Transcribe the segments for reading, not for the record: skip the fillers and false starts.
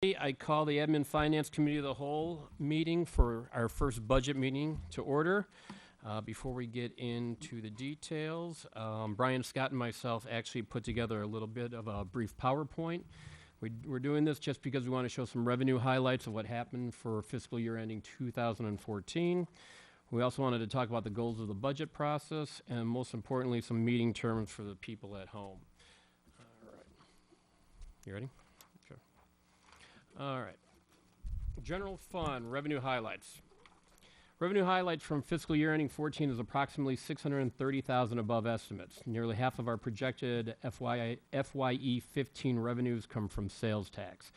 I call the Admin Finance Committee of the Whole meeting for our first budget meeting to order. Before we get into the details, Brian Scott and myself actually put together a little bit of a brief PowerPoint. We're doing this just because we want to show some revenue highlights of what happened for fiscal year ending 2014. We also wanted to talk about the goals of the budget process and, most importantly, some meeting terms for the people at home. All right. You ready? Sure. All right. General fund revenue highlights. Revenue highlights from fiscal year ending 14 is approximately $630,000 above estimates. Nearly half of our projected FYE 15 revenues come from sales tax.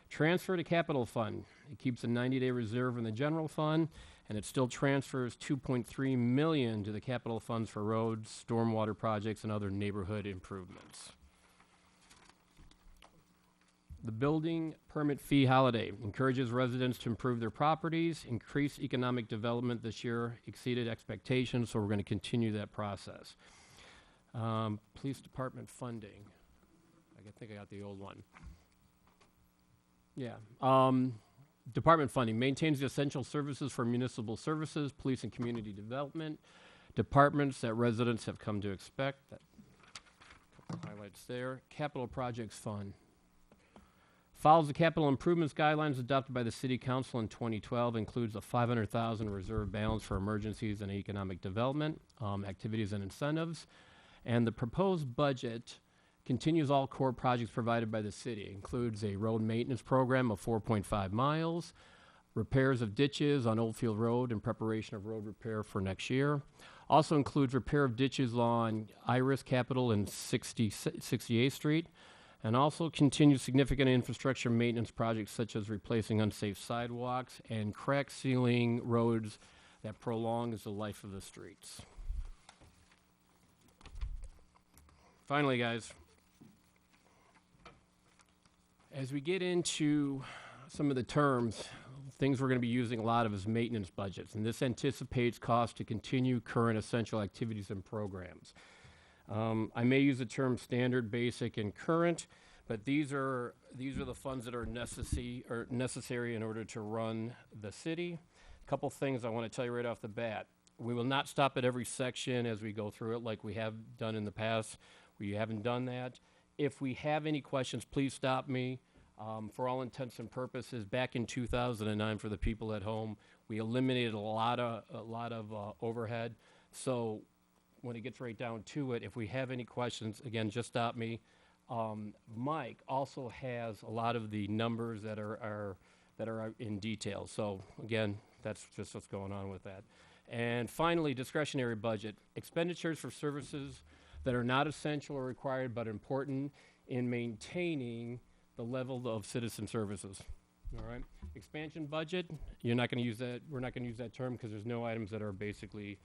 Transfer to capital fund. It keeps a 90-day reserve in the general fund, and it still transfers $2.3 million to the capital funds for roads, stormwater projects, and other neighborhood improvements. The building permit fee holiday encourages residents to improve their properties. Increased economic development this year exceeded expectations, so we're going to continue that process. Police department funding. I think I got the old one. Yeah. Department funding maintains the essential services for municipal services, police and community development, departments that residents have come to expect. That couple highlights there. Capital projects fund. Follows the capital improvements guidelines adopted by the City Council in 2012, includes a $500,000 reserve balance for emergencies and economic development, activities and incentives. And the proposed budget continues all core projects provided by the city. It includes a road maintenance program of 4.5 miles, repairs of ditches on Oldfield Road in preparation of road repair for next year. Also includes repair of ditches along Iris Capitol and 68th Street. And also continued significant infrastructure maintenance projects such as replacing unsafe sidewalks and crack sealing roads that prolongs the life of the streets. Finally, guys, as we get into some of the terms, things we're going to be using a lot of is maintenance budgets, and this anticipates costs to continue current essential activities and programs. I may use the term standard, basic, and current, but these are the funds that are necessary in order to run the city. A couple things I want to tell you right off the bat. We will not stop at every section as we go through it like we have done in the past. We haven't done that. If we have any questions, please stop me. For all intents and purposes, back in 2009, for the people at home, we eliminated a lot of overhead. So when it gets right down to it, if we have any questions, again, just stop me. Mike also has a lot of the numbers that are in detail. So again, that's just what's going on with that. And finally, discretionary budget. Expenditures for services that are not essential or required but important in maintaining the level of citizen services. All right. Expansion budget, you're not going to use that. We're not going to use that term because there's no items that are basically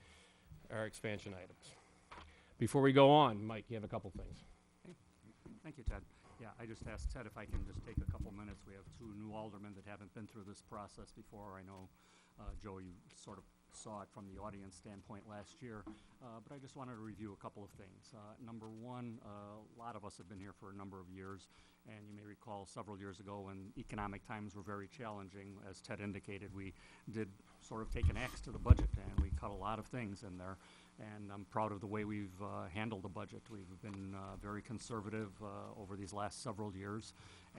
our expansion items. Before we go on, Mike, you have a couple things. Thank you, Ted. Yeah, I just asked Ted if I can just take a couple minutes. We have two new aldermen that haven't been through this process before. I know, Joe, you sort of saw it from the audience standpoint last year, but I just wanted to review a couple of things. Number one, a lot of us have been here for a number of years, and you may recall several years ago when economic times were very challenging. As Ted indicated, we did sort of take an axe to the budget, and we cut a lot of things in there. And I'm proud of the way we've handled the budget. We've been very conservative over these last several years,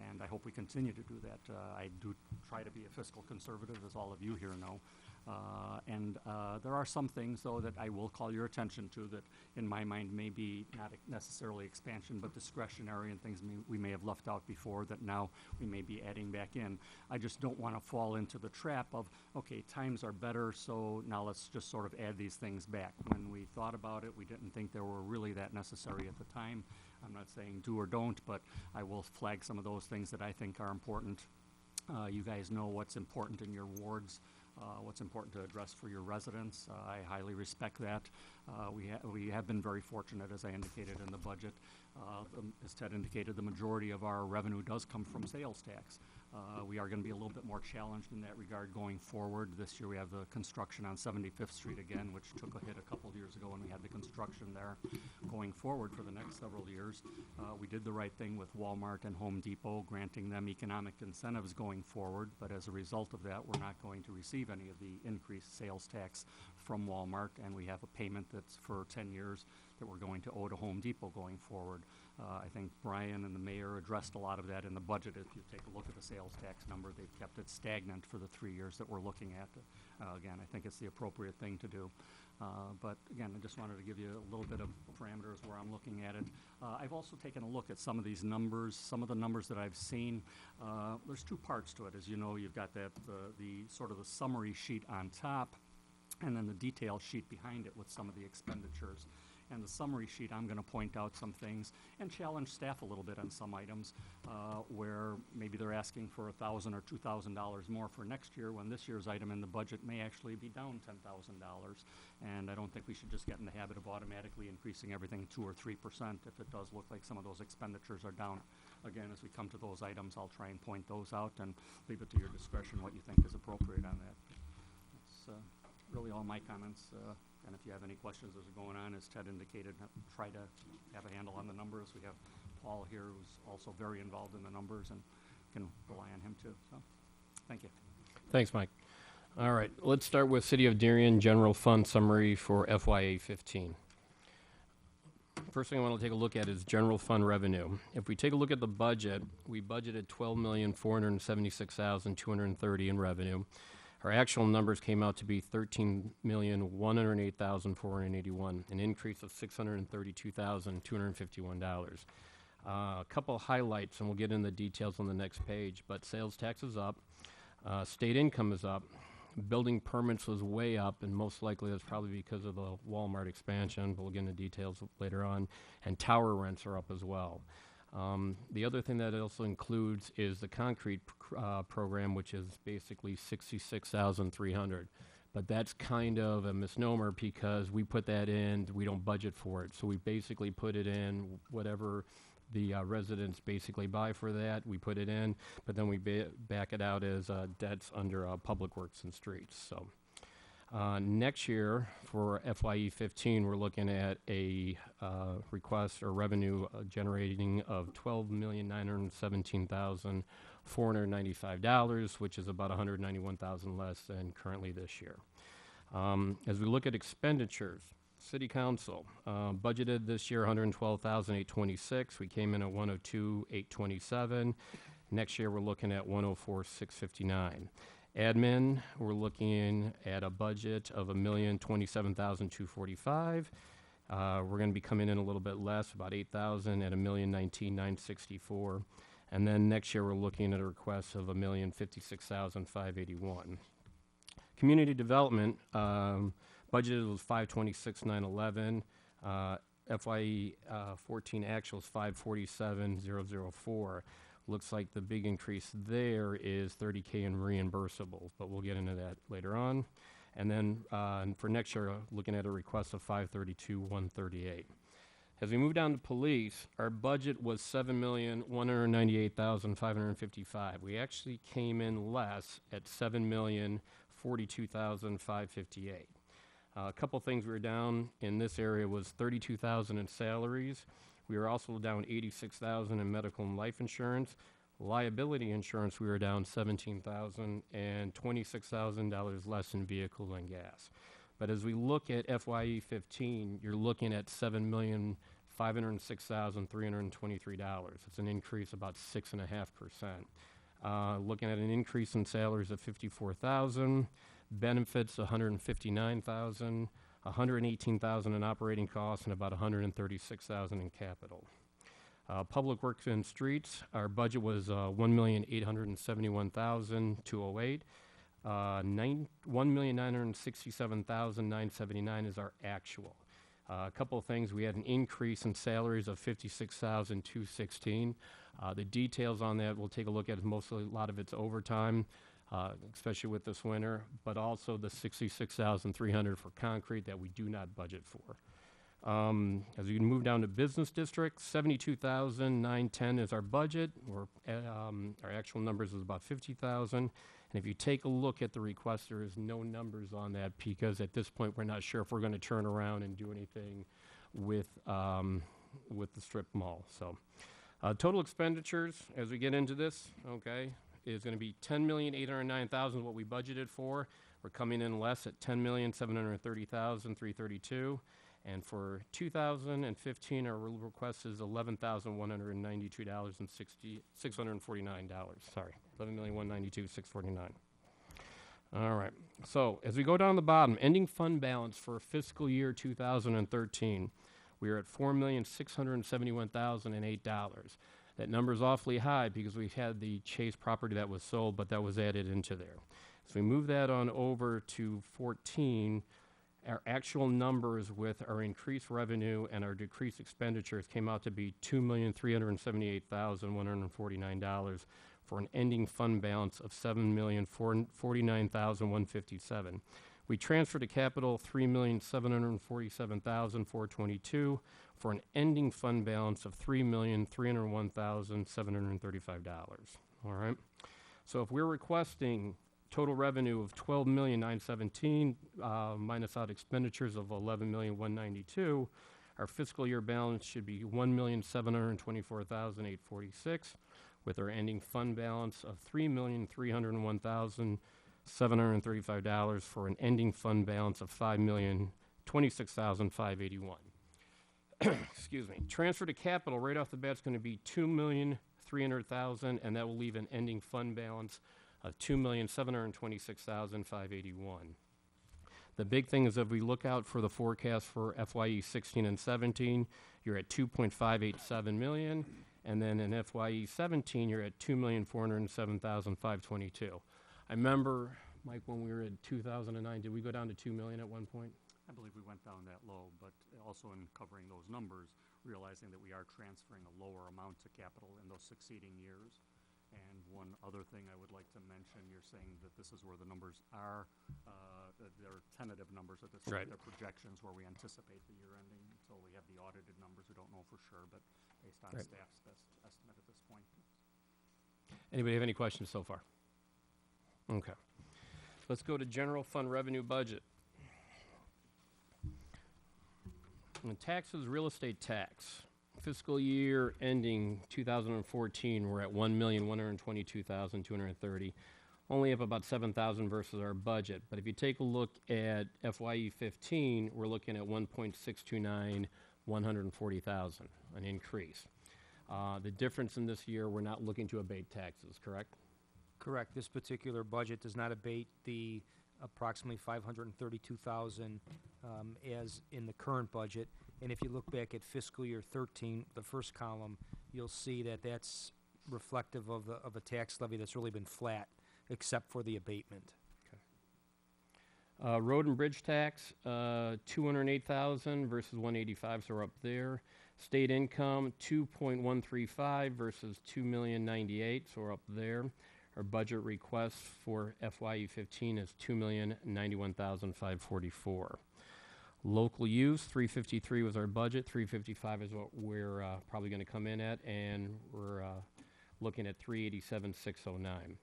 and I hope we continue to do that. I do try to be a fiscal conservative, as all of you here know. And there are some things, though, that I will call your attention to that, in my mind, may be not necessarily expansion, but discretionary and things we may have left out before that now we may be adding back in. I just don't want to fall into the trap of, okay, times are better, so now let's just sort of add these things back. When we thought about it, we didn't think they were really that necessary at the time. I'm not saying do or don't, but I will flag some of those things that I think are important. You guys know what's important in your wards. What's important to address for your residents. I highly respect that. We have been very fortunate, as I indicated in the budget. As Ted indicated, the majority of our revenue does come from sales tax. We are going to be a little bit more challenged in that regard going forward. This year we have the construction on 75th Street again, which took a hit a couple of years ago when we had the construction there. Going forward for the next several years, we did the right thing with Walmart and Home Depot, granting them economic incentives going forward, but as a result of that, we're not going to receive any of the increased sales tax from Walmart, and we have a payment that's for 10 years that we're going to owe to Home Depot going forward. I think Brian and the mayor addressed a lot of that in the budget. If you take a look at the sales tax number, they've kept it stagnant for the 3 years that we're looking at. Again, I think it's the appropriate thing to do. But again, I just wanted to give you a little bit of parameters where I'm looking at it. I've also taken a look at some of these numbers, some of the numbers that I've seen. There's two parts to it. As you know, you've got that the sort of the summary sheet on top, and then the detail sheet behind it with some of the expenditures. And the summary sheet, I'm going to point out some things and challenge staff a little bit on some items where maybe they're asking for $1,000 or $2,000 more for next year, when this year's item in the budget may actually be down $10,000. And I don't think we should just get in the habit of automatically increasing everything 2 or 3% if it does look like some of those expenditures are down. Again, as we come to those items, I'll try and point those out and leave it to your discretion what you think is appropriate on that. That's really all my comments. And if you have any questions as we're going on, as Ted indicated, try to have a handle on the numbers. We have Paul here, who's also very involved in the numbers, and can rely on him too. So, thank you. Thanks, Mike. All right, let's start with City of Darien General Fund Summary for FY15. First thing I want to take a look at is general fund revenue. If we take a look at the budget, we budgeted $12,476,230 in revenue. Our actual numbers came out to be $13,108,481, an increase of $632,251. A couple highlights, and we'll get into the details on the next page, but sales tax is up, state income is up, building permits was way up, and most likely that's probably because of the Walmart expansion, but we'll get into details later on, and tower rents are up as well. The other thing that it also includes is the concrete program, which is basically $66,300. But that's kind of a misnomer because we put that in, we don't budget for it. So we basically put it in whatever the residents basically buy for that, we put it in, but then we back it out as debts under Public Works and Streets. So next year for FYE15, we're looking at a request or revenue generating of $12,917,495, which is about $191,000 less than currently this year. As we look at expenditures, City Council budgeted this year $112,826. We came in at $102,827. Next year we're looking at $104,659. Admin, we're looking at a budget of $1,027,245. We're going to be coming in a little bit less, about $8,000 at $1,019,964. And then next year we're looking at a request of $1,056,581. Community development budgeted was $526,911. FYE 14 actual is $547,004. Looks like the big increase there is $30K in reimbursables, but we'll get into that later on. And then for next year, looking at a request of $532,138. As we move down to police, our budget was $7,198,555. We actually came in less at $7,042,558. A couple things we were down in this area was $32,000 in salaries. We were also down $86,000 in medical and life insurance. Liability insurance, we were down $17,000 and $26,000 less in vehicle and gas. But as we look at FYE15, you're looking at $7,506,323. It's an increase about 6.5%. Looking at an increase in salaries of $54,000, benefits $159,000, $118,000 in operating costs, and about $136,000 in capital. Public Works and Streets, our budget was $1,871,208. $1,967,979 is our actual. A couple of things, we had an increase in salaries of $56,216. The details on that we'll take a look at. Mostly a lot of it's overtime, especially with this winter, but also the $66,300 for concrete that we do not budget for. As we move down to business districts, 72,910 is our budget. Our actual numbers is about 50,000. And if you take a look at the request, there is no numbers on that because at this point we're not sure if we're going to turn around and do anything with the strip mall. So, total expenditures as we get into this, okay, is going to be 10,809,000 what we budgeted for. We're coming in less at 10,730,332. And for 2015, our request is $11,192.649. Sorry, $11,192,649. All right. So as we go down the bottom, ending fund balance for fiscal year 2013, we are at $4,671,008. That number is awfully high because we had the Chase property that was sold, but that was added into there. So we move that on over to 14. Our actual numbers with our increased revenue and our decreased expenditures came out to be $2,378,149 for an ending fund balance of $7,449,157. We transferred to capital $3,747,422 for an ending fund balance of $3,301,735. All right. So if we're requesting total revenue of $12,917 minus out expenditures of $11,192, our fiscal year balance should be $1,724,846, with our ending fund balance of $3,301,735 for an ending fund balance of $5,026,581. Excuse me. Transfer to capital right off the bat is going to be $2,300,000, and that will leave an ending fund balance of $2,726,581. The big thing is if we look out for the forecast for FYE 16 and 17, you're at $2.587 million, and then in FYE 17, you're at $2,407,522. I remember, Mike, when we were at 2009, did we go down to $2 million at one point? I believe we went down that low, but also in covering those numbers, realizing that we are transferring a lower amount to capital in those succeeding years. And one other thing I would like to mention, you're saying that this is where the numbers are, they're tentative numbers at this point. Right. They're projections where we anticipate the year ending until we have the audited numbers. We don't know for sure, but based on Right. staff's best estimate at this point. Anybody have any questions so far? Okay. Let's go to general fund revenue budget. And taxes, real estate tax. Fiscal year ending 2014, we're at $1,122,230, only up about $7,000 versus our budget. But if you take a look at FYE 15, we're looking at $1.629, $140,000, an increase. The difference in this year, we're not looking to abate taxes, correct? Correct. This particular budget does not abate the approximately $532,000 as in the current budget. And if you look back at fiscal year 13, the first column, you'll see that that's reflective of a tax levy that's really been flat, except for the abatement. Road and bridge tax, $208,000 versus $185, so we're up there. State income, $2.135 versus $2,098,000, so we're up there. Our budget request for FYE 15 is $2,091,544. Local use, 353 was our budget. 355 is what we're probably going to come in at, and we're looking at 387,609.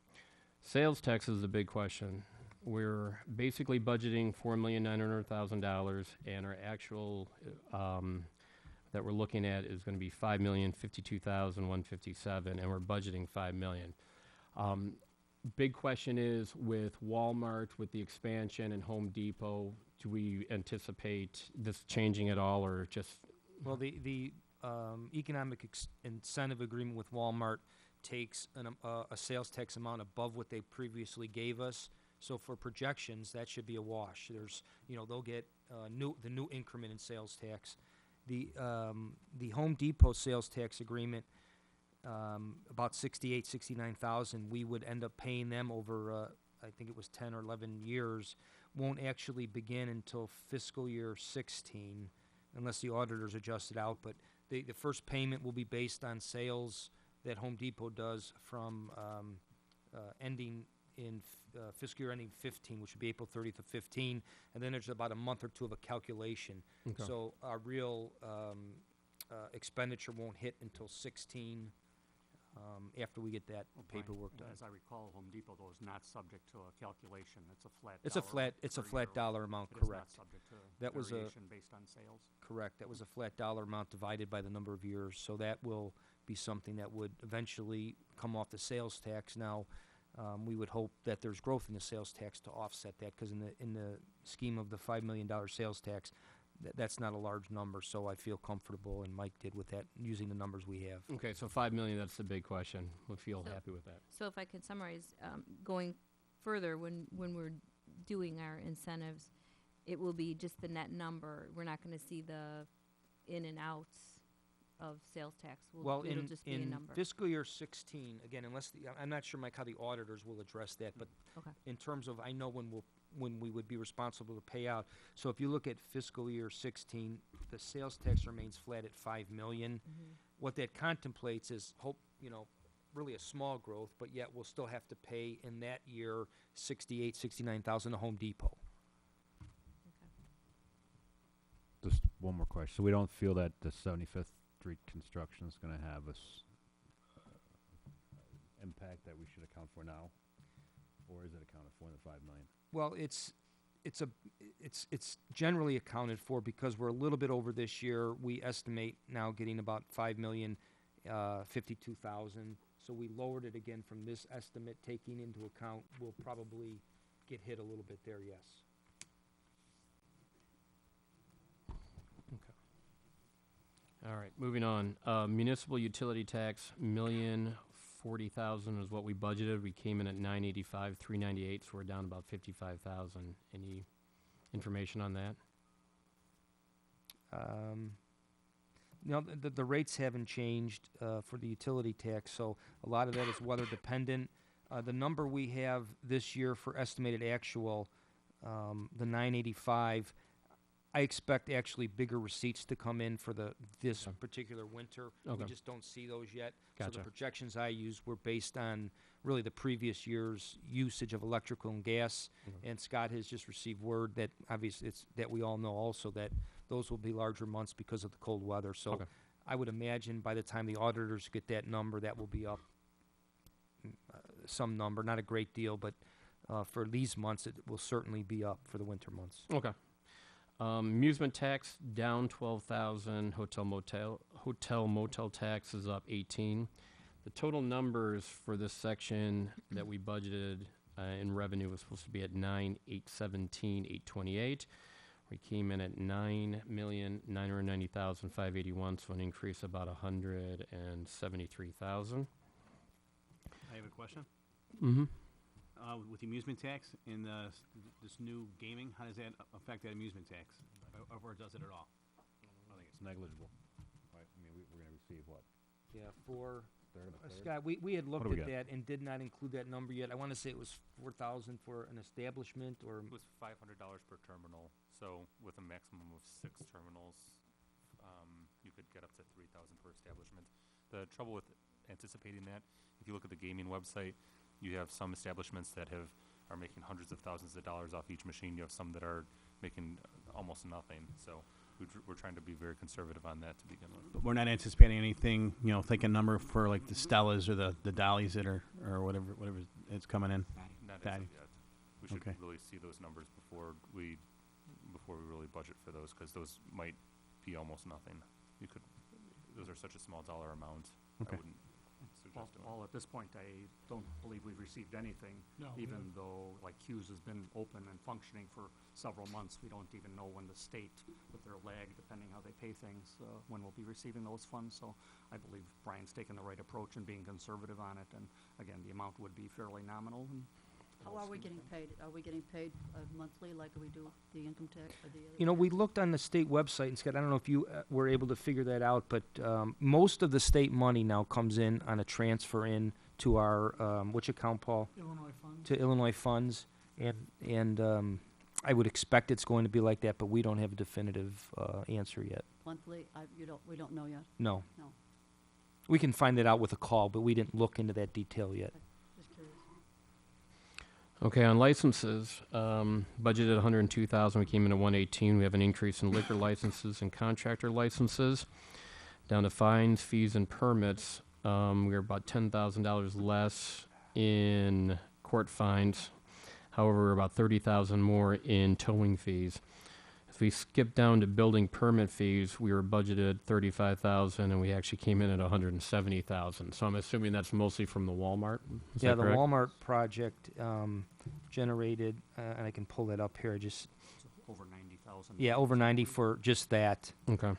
Sales tax is a big question. We're basically budgeting $4,900,000, and our actual that we're looking at is going to be $5,052,157, and we're budgeting $5 million. Big question is with Walmart, with the expansion, and Home Depot, do we anticipate this changing at all, or just? Well, the economic incentive agreement with Walmart takes a sales tax amount above what they previously gave us. So for projections, that should be a wash. There's, they'll get the new increment in sales tax. The Home Depot sales tax agreement, about $69,000, we would end up paying them over, I think it was 10 or 11 years. Won't actually begin until fiscal year 16, unless the auditors adjust it out. But the first payment will be based on sales that Home Depot does from ending fiscal year ending 15, which would be April 30th of 15, and then there's about a month or two of a calculation. Okay. So our real expenditure won't hit until 16, after we get that Well, Brian, paperwork done. As I recall, Home Depot, though, is not subject to a calculation. It's a flat It's a dollar flat, it's a per flat year. dollar amount, It is not correct. subject to That was a- variation based on sales. Correct. That was a flat dollar amount divided by the number of years. So that will be something that would eventually come off the sales tax. Now, we would hope that there's growth in the sales tax to offset that, because in the scheme of the $5 million sales tax, that's not a large number. So I feel comfortable, and Mike did with that, using the numbers we have. Okay, so 5 million, that's the big question. We feel So- happy with that. So if I could summarize, going further, when we're doing our incentives, it will be just the net number. We're not gonna see the in and outs of sales tax. Well, It'll in, just be a in number. fiscal year 16, again, I'm not sure, Mike, how the auditors will address that, but Okay. in terms of, I know when we would be responsible to pay out. So if you look at fiscal year 16, the sales tax remains flat at 5 million. Mhm. What that contemplates is really a small growth, but yet we'll still have to pay in that year 69,000 to Home Depot. Just one more question. So we don't feel that the 75th Street construction is going to have impact that we should account for now, or is it accounted for in the 5 million? Well, it's generally accounted for, because we're a little bit over this year. We estimate now getting about 5,052,000. So we lowered it again from this estimate, taking into account we'll probably get hit a little bit there, yes. All right, moving on. Municipal utility tax, $1,040,000 is what we budgeted. We came in at 985, 398, so we're down about 55,000. Any information on that? The rates haven't changed for the utility tax, so a lot of that is weather dependent. The number we have this year for estimated actual, the 985, I expect actually bigger receipts to come in for this Okay. particular winter. Okay. We just don't see those yet. So Gotcha. the projections I used were based on really the previous year's usage of electrical and gas. Okay. And Scott has just received word that obviously that we all know also that those will be larger months because of the cold weather. So Okay. I would imagine by the time the auditors get that number, that will be up some number, not a great deal, but for these months, it will certainly be up for the winter months. Okay. Amusement tax down 12,000. Hotel motel tax is up 18. The total numbers for this section that we budgeted in revenue was supposed to be at 9,817,828. We came in at 9,990,581, so an increase of about 173,000. I have a question. Mm-hmm. With the amusement tax and this new gaming, how does that affect that amusement tax? Or does it at all? I think it's negligible. Right? I mean, we're going to receive what? Yeah, for Third of a third? Scott, we had looked do we at got? that and did not include that number yet. I want to say it was 4,000 for an establishment, or It was $500 per terminal, so with a maximum of 6 terminals, you could get up to 3,000 per establishment. The trouble with anticipating that, if you look at the gaming website, you have some establishments that are making hundreds of thousands of dollars off each machine. You have some that are making almost nothing. So we're trying to be very conservative on that to begin with. But we're not anticipating anything, think a number for like the Stellas or the Dollies that are, or whatever it's coming in. Not as Patty. of yet. We should Okay. really see those numbers before we really budget for those, because those might be almost nothing. Those are such a small dollar amount. Okay. I wouldn't suggest doing it. Well, at this point, I don't believe we've received anything, even though, like, Hughes has been open and functioning for several months. We don't even know when the state, with their lag, depending how they pay things, when we'll be receiving those funds. So I believe Brian's taken the right approach and being conservative on it. And again, the amount would be fairly nominal. And How are we getting paid? Are we getting paid monthly like we do the income tax or the other? we looked on the state website, and Scott, I don't know if you were able to figure that out, but most of the state money now comes in on a transfer in to our, which account, Paul? Illinois funds? To Illinois funds, and I would expect it's going to be like that, but we don't have a definitive answer yet. Monthly? We don't know yet. No. No. We can find that out with a call, but we didn't look into that detail yet. Just curious. Okay, on licenses, budgeted 102,000, we came in at 118. We have an increase in liquor licenses and contractor licenses. Down to fines, fees, and permits, we're about $10,000 less in court fines. However, we're about 30,000 more in towing fees. If we skip down to building permit fees, we were budgeted 35,000, and we actually came in at 170,000. So I'm assuming that's mostly from the Walmart. Is Yeah, that the correct? Walmart project generated, and I can pull that up here, just, So over 90,000. yeah, over 90 for just that. Okay.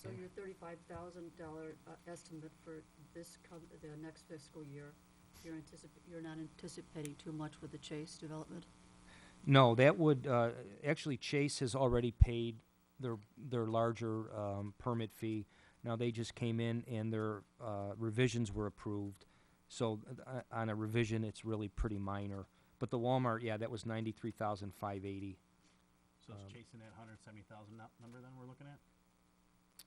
So your $35,000 estimate for the next fiscal year, you're not anticipating too much with the Chase development? No, that would, actually Chase has already paid their larger permit fee. Now, they just came in and their revisions were approved. So on a revision, it's really pretty minor. But the Walmart, yeah, that was 93,580. So it's chasing that 170,000 number then we're looking at?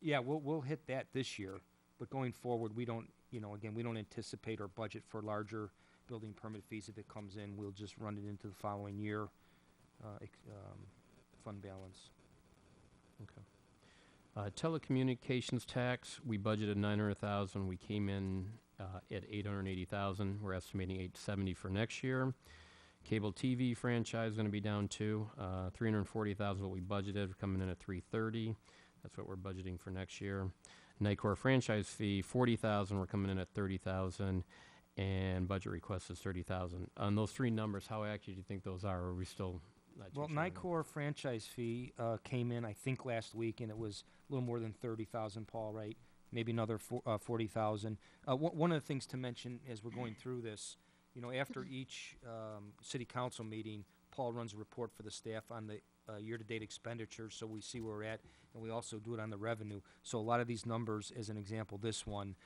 Yeah, we'll hit that this year, but going forward, we don't, again, we don't anticipate or budget for larger building permit fees. If it comes in, we'll just run it into the following year, fund balance. Telecommunications tax, we budgeted 900,000. We came in at 880,000. We're estimating 870 for next year. Cable TV franchise is going to be down to 340,000. What we budgeted, we're coming in at 330. That's what we're budgeting for next year. Nicor franchise fee 40,000. We're coming in at 30,000, and budget request is 30,000. On those three numbers, how accurate do you think those are? Or are we still not too Well, sure on that? Nicor franchise fee came in, I think, last week, and it was a little more than 30,000, Paul, right? Maybe another 40,000. One of the things to mention as we're going through this, after each city council meeting, Paul runs a report for the staff on the year-to-date expenditures, so we see where we're at, and we also do it on the revenue. So a lot of these numbers, as an example, this one,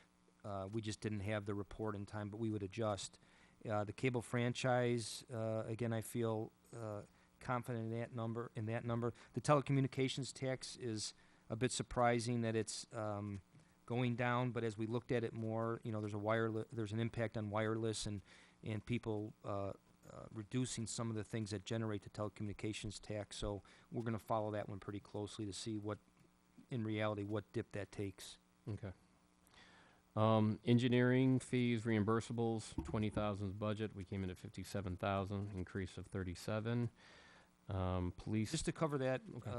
we just didn't have the report in time, but we would adjust. The cable franchise, again, I feel confident in that number. The telecommunications tax is a bit surprising that it's going down, but as we looked at it more, there's an impact on wireless and people reducing some of the things that generate the telecommunications tax. So we're going to follow that one pretty closely to see what dip that takes. Okay. Engineering fees, reimbursables, 20,000 budget. We came in at 57,000, increase of 37. Police. Just to cover that, Okay.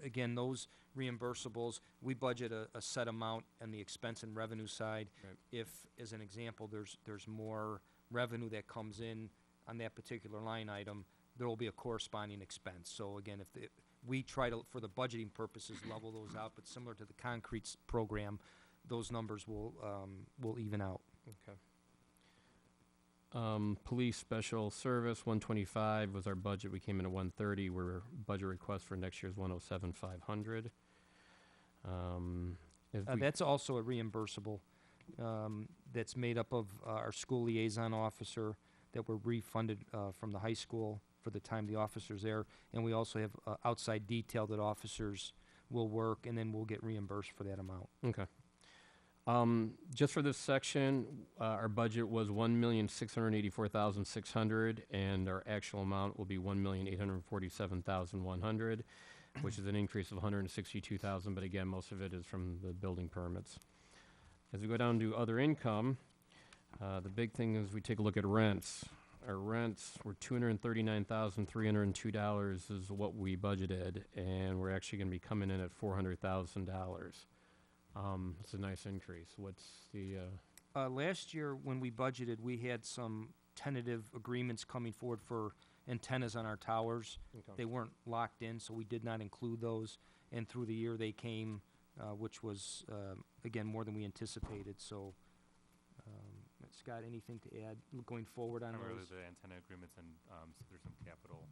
Again, those reimbursables, we budget a set amount on the expense and revenue side. Right. If, as an example, there's more revenue that comes in on that particular line item, there will be a corresponding expense. So again, we try to, for the budgeting purposes, level those out, but similar to the concrete program, those numbers will even out. Okay. Police special service, 125 was our budget. We came in at 130. Our budget request for next year is 107,500. That's also a reimbursable. That's made up of our school liaison officer that were refunded from the high school for the time the officer's there, and we also have outside detail that officers will work, and then we'll get reimbursed for that amount. Okay. Just for this section, our budget was 1,684,600, and our actual amount will be 1,847,100, which is an increase of 162,000. But again, most of it is from the building permits. As we go down to other income, the big thing is we take a look at rents. Our rents were $239,302 is what we budgeted, and we're actually going to be coming in at $400,000. It's a nice increase. What's the? Last year, when we budgeted, we had some tentative agreements coming forward for antennas on our towers. They weren't locked in, so we did not include those. And through the year, they came, which was, again, more than we anticipated. So, Scott, anything to add going forward on Primarily those? the antenna agreements and there's some capital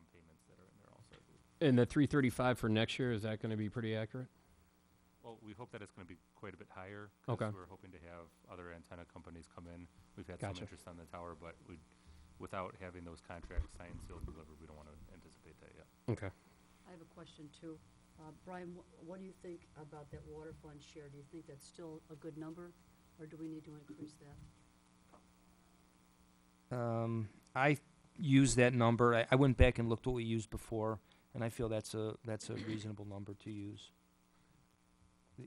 payments that are in there also, I believe. And the 335 for next year, is that going to be pretty accurate? Well, we hope that it's going to be quite a bit higher. Okay. We're hoping to have other antenna companies come in. We've had Gotcha. some interest on the tower, but without having those contracts signed, sealed, and delivered, we don't want to anticipate that yet. Okay. I have a question too. Brian, what do you think about that water fund share? Do you think that's still a good number, or do we need to increase that? I used that number. I went back and looked what we used before, and I feel that's a reasonable number to use.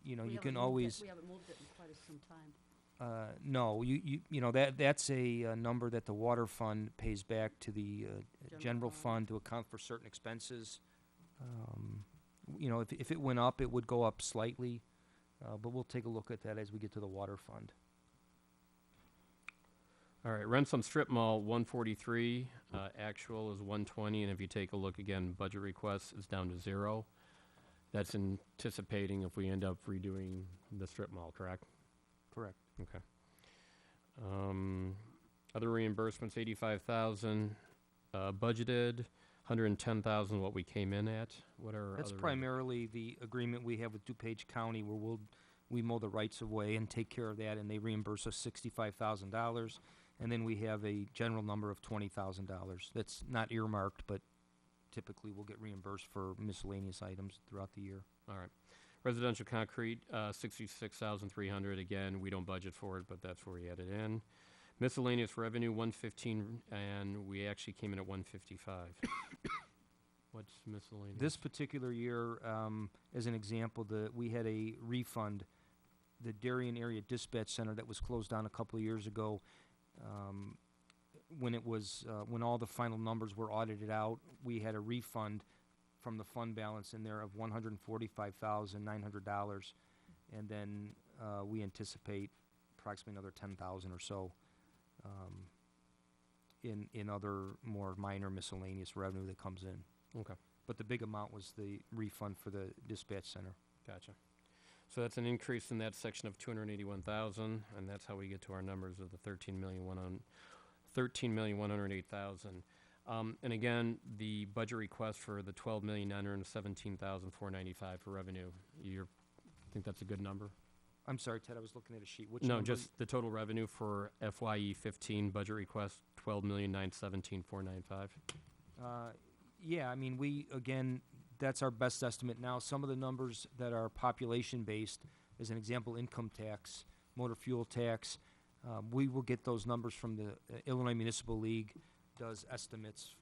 You know, We you haven't can moved it- always. We haven't moved it in quite some time. No, you know, that's a number that the water fund pays back to the general fund to account for certain expenses. You know, if it went up, it would go up slightly, but we'll take a look at that as we get to the water fund. All right, rents on strip mall, 143, actual is 120, and if you take a look again, budget request is down to 0. That's anticipating if we end up redoing the strip mall, correct? Correct. Okay. Other reimbursements, 85,000, budgeted, 110,000 what we came in at. What are That's other primarily the agreement we have with DuPage County where we mow the rights of way and take care of that, and they reimburse us $65,000. And then we have a general number of $20,000. That's not earmarked, but typically we'll get reimbursed for miscellaneous items throughout the year. All right. Residential concrete, 66,300. Again, we don't budget for it, but that's where we added in. Miscellaneous revenue, 115, and we actually came in at 155. What's miscellaneous? This particular year, as an example, we had a refund. The Darien Area Dispatch Center that was closed down a couple of years ago, when all the final numbers were audited out, we had a refund from the fund balance in there of $145,900, and then we anticipate approximately another $10,000 or so in other more minor miscellaneous revenue that comes in. Okay, But the big amount was the refund for the dispatch center. gotcha. So that's an increase in that section of 281,000, and that's how we get to our numbers of the 13,108,000. And again, the budget request for the 12,917,495 for revenue. You think that's a good number? I'm sorry, Ted, I was looking at a sheet. Which No, number? just the total revenue for FYE 15 budget request, 12,917,495. Yeah, I mean, that's our best estimate now. Some of the numbers that are population-based, as an example, income tax, motor fuel tax, we will get those numbers from the Illinois Municipal League, does estimates,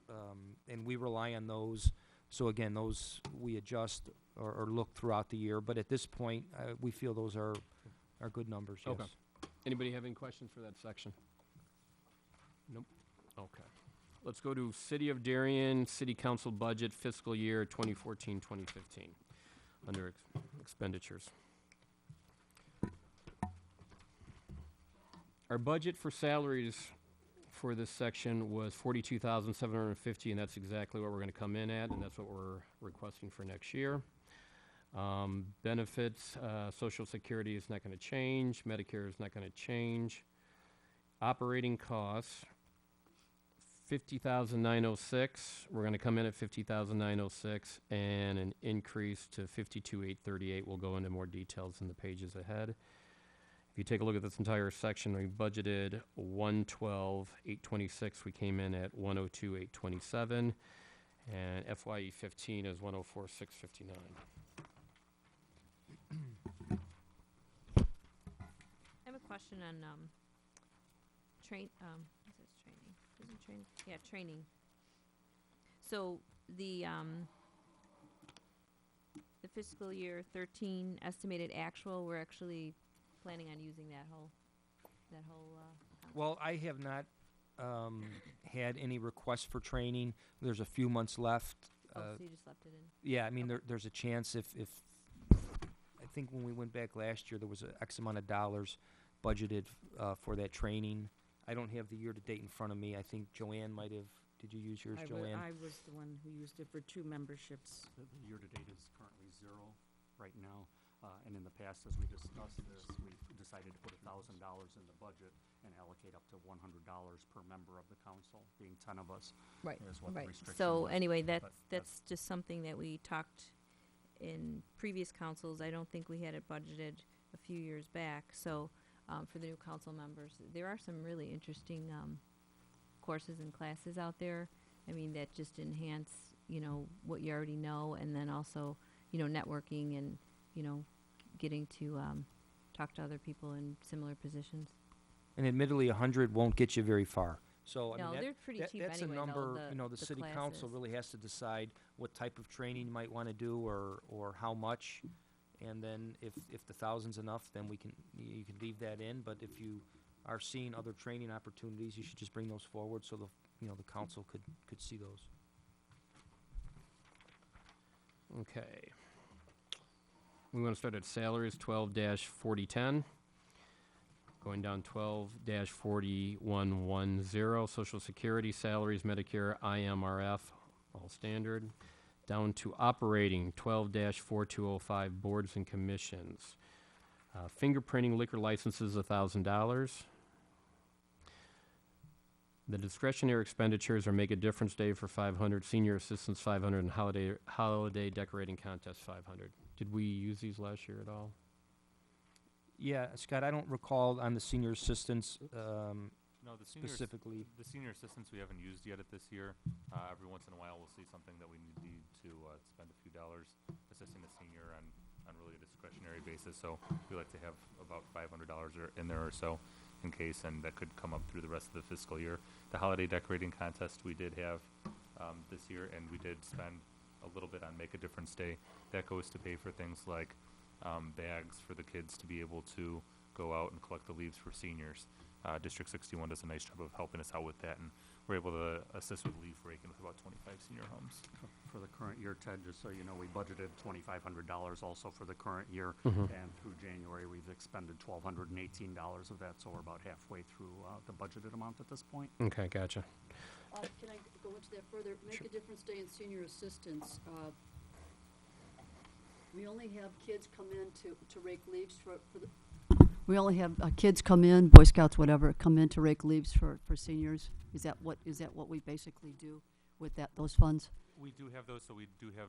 and we rely on those. So again, those we adjust or look throughout the year. But at this point, we feel those are good numbers, yes. Okay. Anybody have any questions for that section? Nope. Okay. Let's go to City of Darien, City Council budget fiscal year 2014-2015 under expenditures. Our budget for salaries for this section was $42,750, and that's exactly what we're going to come in at, and that's what we're requesting for next year. Benefits, Social Security is not going to change. Medicare is not going to change. Operating costs, $50,906. We're going to come in at $50,906, and an increase to $52,838. We'll go into more details in the pages ahead. If you take a look at this entire section, we budgeted $112,826. We came in at $102,827, and FYE 15 is $104,659. I have a question on training. So the fiscal year 13 estimated actual, we're actually planning on using that whole concept? Well, I have not had any requests for training. There's a few months left. So you just left it in? Yeah, I mean, there's a chance if I think when we went back last year, there was a X amount of dollars budgeted for that training. I don't have the year-to-date in front of me. I think Joanne might have. Did you use yours, Joanne? I was the one who used it for 2 memberships. The year-to-date is currently 0 right now. And in the past, as we discussed this, we decided to put $1,000 in the budget and allocate up to $100 per member of the council, being 10 of us. Right, Is what the right. restriction So was. anyway, But that's just something that we talked in previous councils. I don't think we had it budgeted a few years back. So for the new council members, there are some really interesting courses and classes out there. I mean, that just enhance, what you already know, and then also, networking and, getting to talk to other people in similar positions. And admittedly, 100 won't get you very far. So, I No, mean, they're pretty that, cheap that's anyway, a though, number, the- you know, the the city council classes. really has to decide what type of training you might want to do or how much. And then if the thousand's enough, then you can leave that in. But if you are seeing other training opportunities, you should just bring those forward so the council could see those. Okay. We want to start at salaries, 12-4010. Going down 12-4110, Social Security, salaries, Medicare, IMRF, all standard. Down to operating, 12-4205, boards and commissions. Fingerprinting liquor licenses, $1,000. The discretionary expenditures are Make a Difference Day for $500, senior assistance $500, and holiday decorating contest $500. Did we use these last year at all? Yeah, Scott, I don't recall on the senior assistants No, the senior specifically. the senior assistants we haven't used yet at this year. Every once in a while, we'll see something that we need to spend a few dollars assisting a senior on really a discretionary basis. So we like to have about $500 in there or so in case, and that could come up through the rest of the fiscal year. The holiday decorating contest we did have this year, and we did spend a little bit on Make a Difference Day. That goes to pay for things like bags for the kids to be able to go out and collect the leaves for seniors. District 61 does a nice job of helping us out with that, and we're able to assist with leaf raking with about 25 senior homes. For the current year, Ted, just so you know, we budgeted $2,500 also for the current year, Mhm. and through January, we've expended $1,218 of that, so we're about halfway through the budgeted amount at this point. Okay, gotcha. Can I go into that further? Make a Difference Day in senior assistance. We only have kids come in to rake leaves for the, we only have kids come in, Boy Scouts, whatever, come in to rake leaves for seniors? Is that what we basically do with those funds? We do have those, so we do have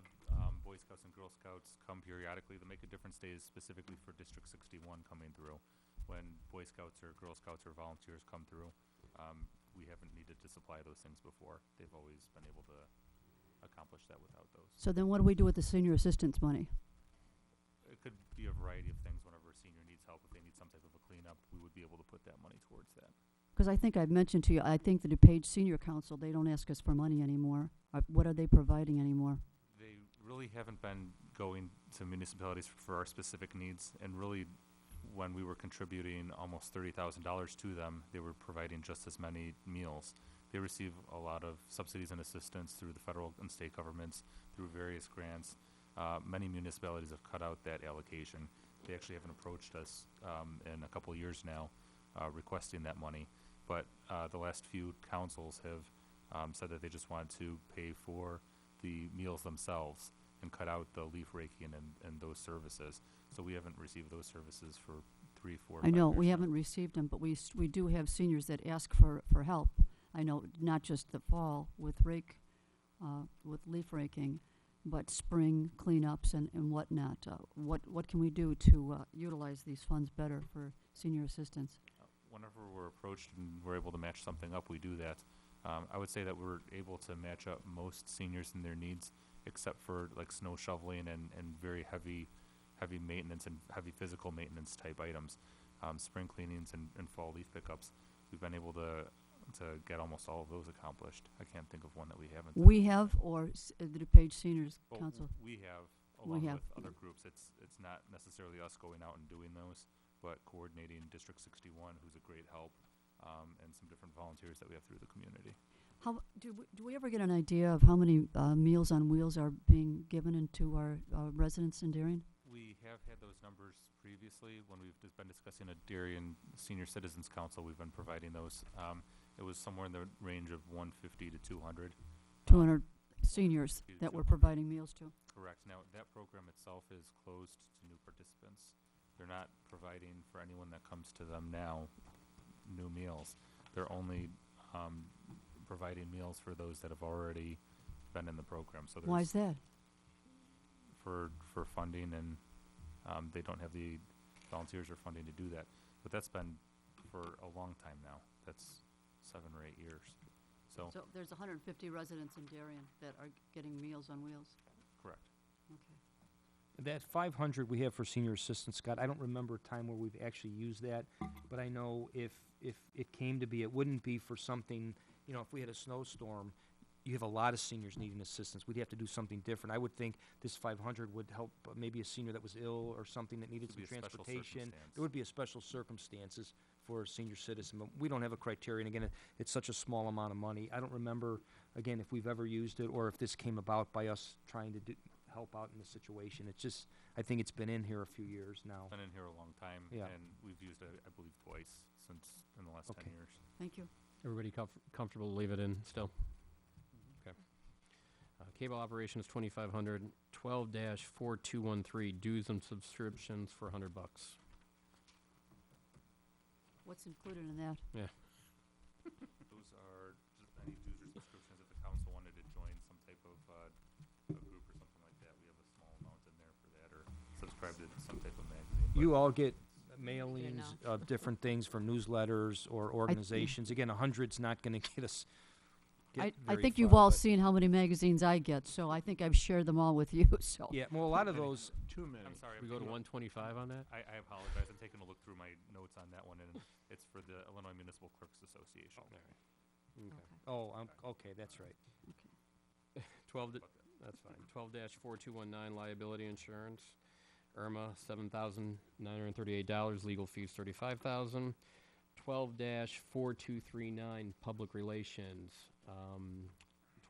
Boy Scouts and Girl Scouts come periodically. The Make a Difference Day is specifically for District 61 coming through. When Boy Scouts or Girl Scouts or volunteers come through, we haven't needed to supply those things before. They've always been able to accomplish that without those. So then what do we do with the senior assistance money? It could be a variety of things. Whenever a senior needs help, if they need some type of a cleanup, we would be able to put that money towards that. Because I think I've mentioned to you, I think the DuPage Senior Council, they don't ask us for money anymore. What are they providing anymore? They really haven't been going to municipalities for our specific needs, and really, when we were contributing almost $30,000 to them, they were providing just as many meals. They receive a lot of subsidies and assistance through the federal and state governments, through various grants. Many municipalities have cut out that allocation. They actually haven't approached us in a couple of years now requesting that money. But the last few councils have said that they just want to pay for the meals themselves and cut out the leaf raking and those services. So we haven't received those services for 3, 4, 5 I know, years we now. haven't received them, but we do have seniors that ask for help. I know, not just the fall with leaf raking, but spring cleanups and whatnot. What can we do to utilize these funds better for senior assistance? Whenever we're approached and we're able to match something up, we do that. I would say that we're able to match up most seniors and their needs, except for like snow shoveling and very heavy maintenance and heavy physical maintenance type items. Spring cleanings and fall leaf pickups, we've been able to get almost all of those accomplished. I can't think of one that we haven't done. We have, or the DuPage Seniors Well, Council? we have, We along have. with other groups. It's not necessarily us going out and doing those, but coordinating District 61, who's a great help, and some different volunteers that we have through the community. How do we ever get an idea of how many Meals on Wheels are being given into our residents in Darien? We have had those numbers previously when we've just been discussing a Darien Senior Citizens Council. We've been providing those. It was somewhere in the range of 150 to 200. 200 seniors to that we're 200. providing meals to. Correct. Now, that program itself is closed to new participants. They're not providing for anyone that comes to them now new meals. They're only providing meals for those that have already been in the program. So Why is that? for funding, and they don't have the volunteers or funding to do that. But that's been for a long time now. That's 7 or 8 years. So So there's 150 residents in Darien that are getting Meals on Wheels. correct. Okay. That 500 we have for senior assistance, Scott, I don't remember a time where we've actually used that, but I know if it came to be, it wouldn't be for something you know, if we had a snowstorm, you have a lot of seniors needing assistance. We'd have to do something different. I would think this 500 would help maybe a senior that was ill or something that needed This some would be a special transportation. circumstance. There would be a special circumstances for a senior citizen, but we don't have a criteria. And again, it's such a small amount of money. I don't remember, again, if we've ever used it or if this came about by us trying to help out in the situation. It's just, I think it's been in here a few years now. Been in here a long time, Yeah. and we've used it, I believe, twice since in the last Okay. 10 years. Thank you. Everybody comfortable to leave it in still? Okay. Cable operations, 2,500, 12-4213, dues and subscriptions for $100. What's included in that? Those are just any dues or subscriptions if the council wanted to join some type of a group or something like that. We have a small amount in there for that, or subscribe to some type of magazine. but- You all get mailings of different things from newsletters or organizations. Again, 100's not going to get us. I very think you've far, all but- seen how many magazines I get, so I think I've shared them all with you, so. Yeah, well, a lot of those. Too many. I'm sorry. We I'm go to taking a- 125 on that? I apologize. I'm taking a look through my notes on that one, and it's for the Illinois Municipal Clerks Association. Okay. Oh, okay, that's right. 12, that's fine. 12-4219, liability insurance. Irma, $7,938, legal fees, $35,000. 12-4239, public relations,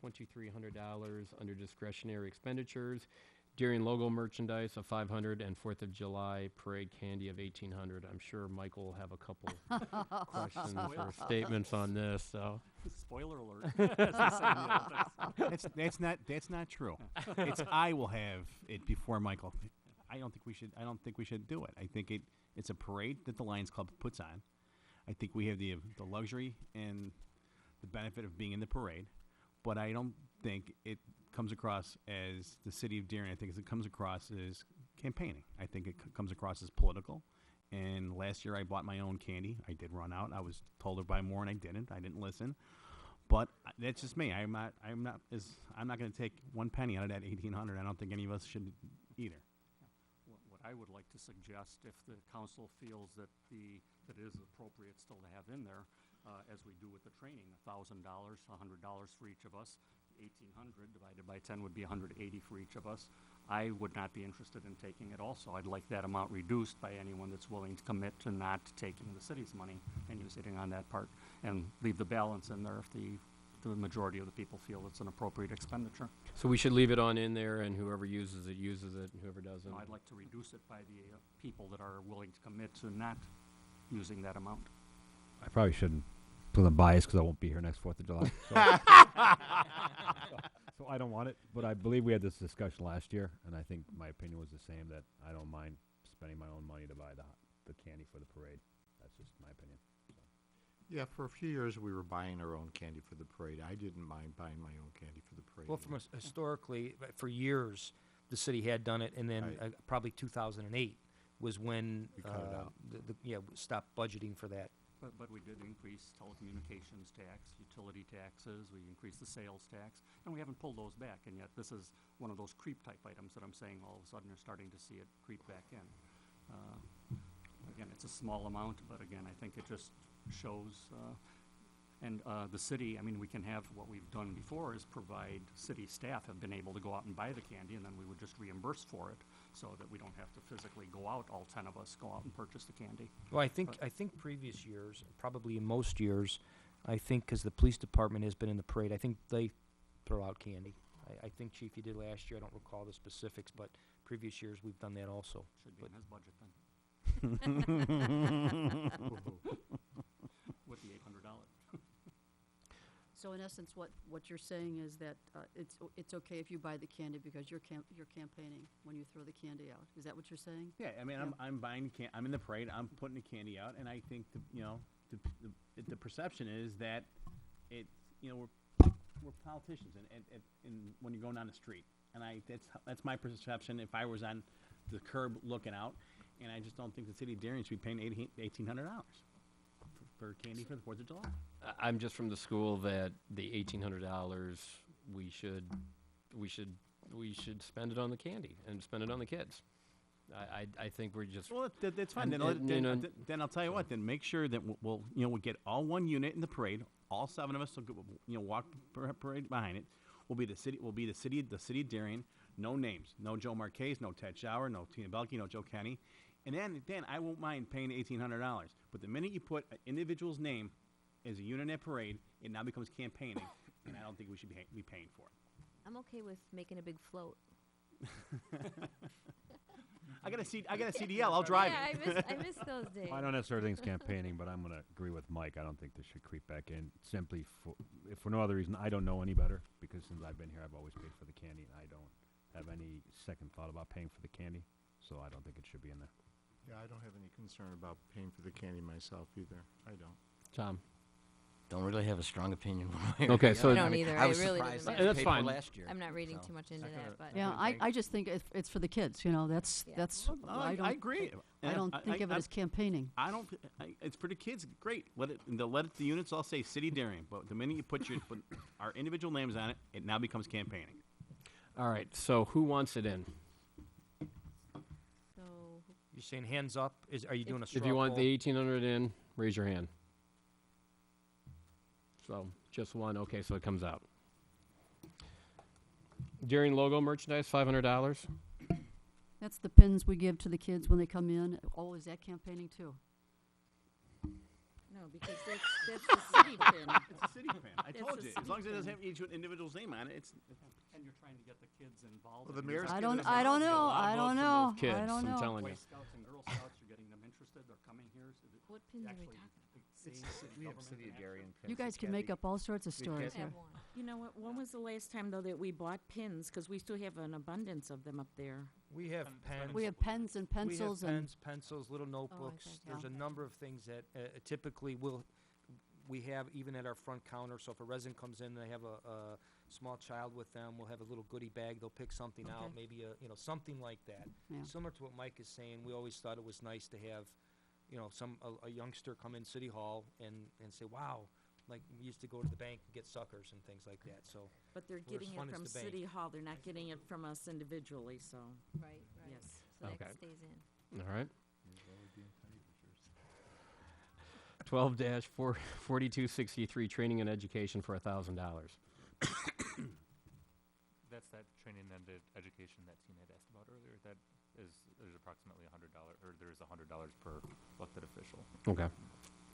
$2,300 under discretionary expenditures. Darien logo merchandise of $500 and 4th of July parade candy of $1,800. I'm sure Michael will have a couple questions or statements on this, so. Spoiler alert. As they say in the old days. That's not true. It's I will have it before Michael. I don't think we should do it. I think it's a parade that the Lions Club puts on. I think we have the luxury and the benefit of being in the parade, but I don't think it comes across as the city of Darien. I think it comes across as campaigning. I think it comes across as political. And last year I bought my own candy. I did run out. I was told to buy more and I didn't. I didn't listen. But that's just me. I'm not going to take one penny out of that 1,800. I don't think any of us should either. What I would like to suggest, if the council feels that that it is appropriate still to have in there, as we do with the training, $1,000, $100 for each of us, 1,800 divided by 10 would be 180 for each of us. I would not be interested in taking it also. I'd like that amount reduced by anyone that's willing to commit to not taking the city's money and using it on that part, and leave the balance in there if the majority of the people feel it's an appropriate expenditure. So we should leave it on in there, and whoever uses it, and whoever doesn't. No, I'd like to reduce it by the people that are willing to commit to not using that amount. I probably shouldn't, because I'm biased, because I won't be here next 4th of July. So I don't want it, but I believe we had this discussion last year, and I think my opinion was the same, that I don't mind spending my own money to buy the candy for the parade. That's just my opinion. Yeah, for a few years, we were buying our own candy for the parade. I didn't mind buying my own candy for the parade. Well, from historically, for years, the city had done it, and then Right. probably 2008 was when We cut it out. stopped budgeting for that. But we did increase telecommunications tax, utility taxes, we increased the sales tax, and we haven't pulled those back, and yet this is one of those creep-type items that I'm saying all of a sudden you're starting to see it creep back in. Again, it's a small amount, but again, I think it just shows, and the city, I mean, we can have, what we've done before is provide, city staff have been able to go out and buy the candy, and then we would just reimburse for it, so that we don't have to physically go out, all 10 of us go out and purchase the candy. Well, I think previous years, probably in most years, I think because the police department has been in the parade, I think they throw out candy. I think, Chief, you did last year. I don't recall the specifics, but previous years we've done that also. Should be But- in his budget then. With the $800. So in essence, what you're saying is that it's okay if you buy the candy because you're campaigning when you throw the candy out. Is that what you're saying? Yeah, I mean, Yeah. I'm buying I'm in the parade. I'm putting the candy out, and I think the perception is that we're politicians, and when you're going down the street, and that's my perception. If I was on the curb looking out, and I just don't think the city of Darien should be paying $1,800 for candy for the 4th of July. I'm just from the school that the $1,800 we should spend it on the candy and spend it on the kids. I think we're just Well, that's fine. And- Then, and, you know, then I'll tell you what. Then make sure that we'll get all one unit in the parade, all 7 of us will go, walk parade behind it. We'll be the city of Darien. No names, no Joe Marquez, no Ted Schauer, no Tina Belkey, no Joe Kenny. And then I won't mind paying $1,800. But the minute you put an individual's name as a unit in that parade, it now becomes campaigning, and I don't think we should be paying for it. I'm okay with making a big float. I got a CDL. I'll drive Yeah, it. I miss those days. I don't necessarily think it's campaigning, but I'm going to agree with Mike. I don't think this should creep back in simply if for no other reason. I don't know any better because since I've been here, I've always paid for the candy, and I don't have any second thought about paying for the candy, so I don't think it should be in there. Yeah, I don't have any concern about paying for the candy myself either. I don't. Tom? Don't really have a strong opinion one way or Okay, the so other. I don't either. I was really surprised didn't that That's they paid for fine. last year. I'm not reading so. too much into that, but Yeah, I just think it's for the kids, that's, Yeah. that's, I don't, I agree. I don't think of it as campaigning. I don't. It's for the kids. Great. The units all say City Darien, but the minute you put our individual names on it, it now becomes campaigning. All right, so who wants it in? so You're saying hands up? Are you doing a straw If you want poll? the 1,800 in, raise your hand. So, just one. Okay, so it comes out. Darien logo merchandise, $500. That's the pins we give to the kids when they come in. Oh, is that campaigning too? No, because that's the city pin. It's a city pin. I That's told a you. As city long as it doesn't pin. have each individual's name on it, it's. And you're trying to get the kids involved. Well, the in mayor's this. I giving don't, us I don't a know, lot of I votes don't from know, those kids, I don't I'm know. telling you. Boy Scouts and Girl Scouts, you're getting them interested, they're coming here. So that what pins are we actually talking about? the government and action. You guys can make up all sorts of stories I here. have one. You know what, when was the last time, though, that we bought pins? Because we still have an abundance of them up there. We have pens. We have pens and We have pencils and, pens, pencils, little notebooks. see, There's yeah. a number of things that typically we have even at our front counter. So if a resident comes in and they have a small child with them, we'll have a little goodie bag. They'll pick something out, Okay. maybe something like that. Yeah. Similar to what Mike is saying, we always thought it was nice to have, a youngster come in City Hall and say, wow, like we used to go to the bank and get suckers and things like that. So But they're We're as getting fun it as from the bank. City Hall, they're not getting it from us individually, so, Right, right. yes. So Okay. that stays in. All right. 12-4263, training and education for $1,000. That's that training and education that Tina had asked about earlier. That there's approximately $100, or there's $100 per elected official. Okay.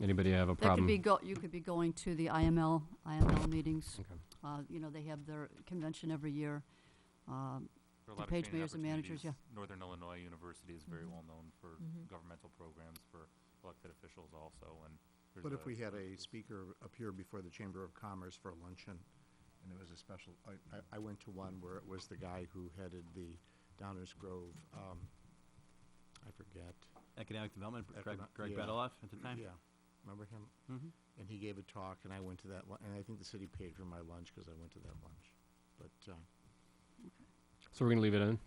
Anybody have a that could problem? be, you could be going to the IML meetings. Okay. They have their convention every year. There are a The lot of page training mayors and managers, opportunities. Northern Illinois University is very well known for governmental programs for elected officials also, and there's What if a- we had a speaker appear before the Chamber of Commerce for a luncheon, and it was a special, I went to one where it was the guy who headed the Downers Grove, I forget. Economic Development, Greg yeah. Bedeloff at the time. Yeah, remember him? Mm-hmm. And he gave a talk, and I went to that, and I think the city paid for my lunch because I went to that lunch. But, So we're going to leave it in?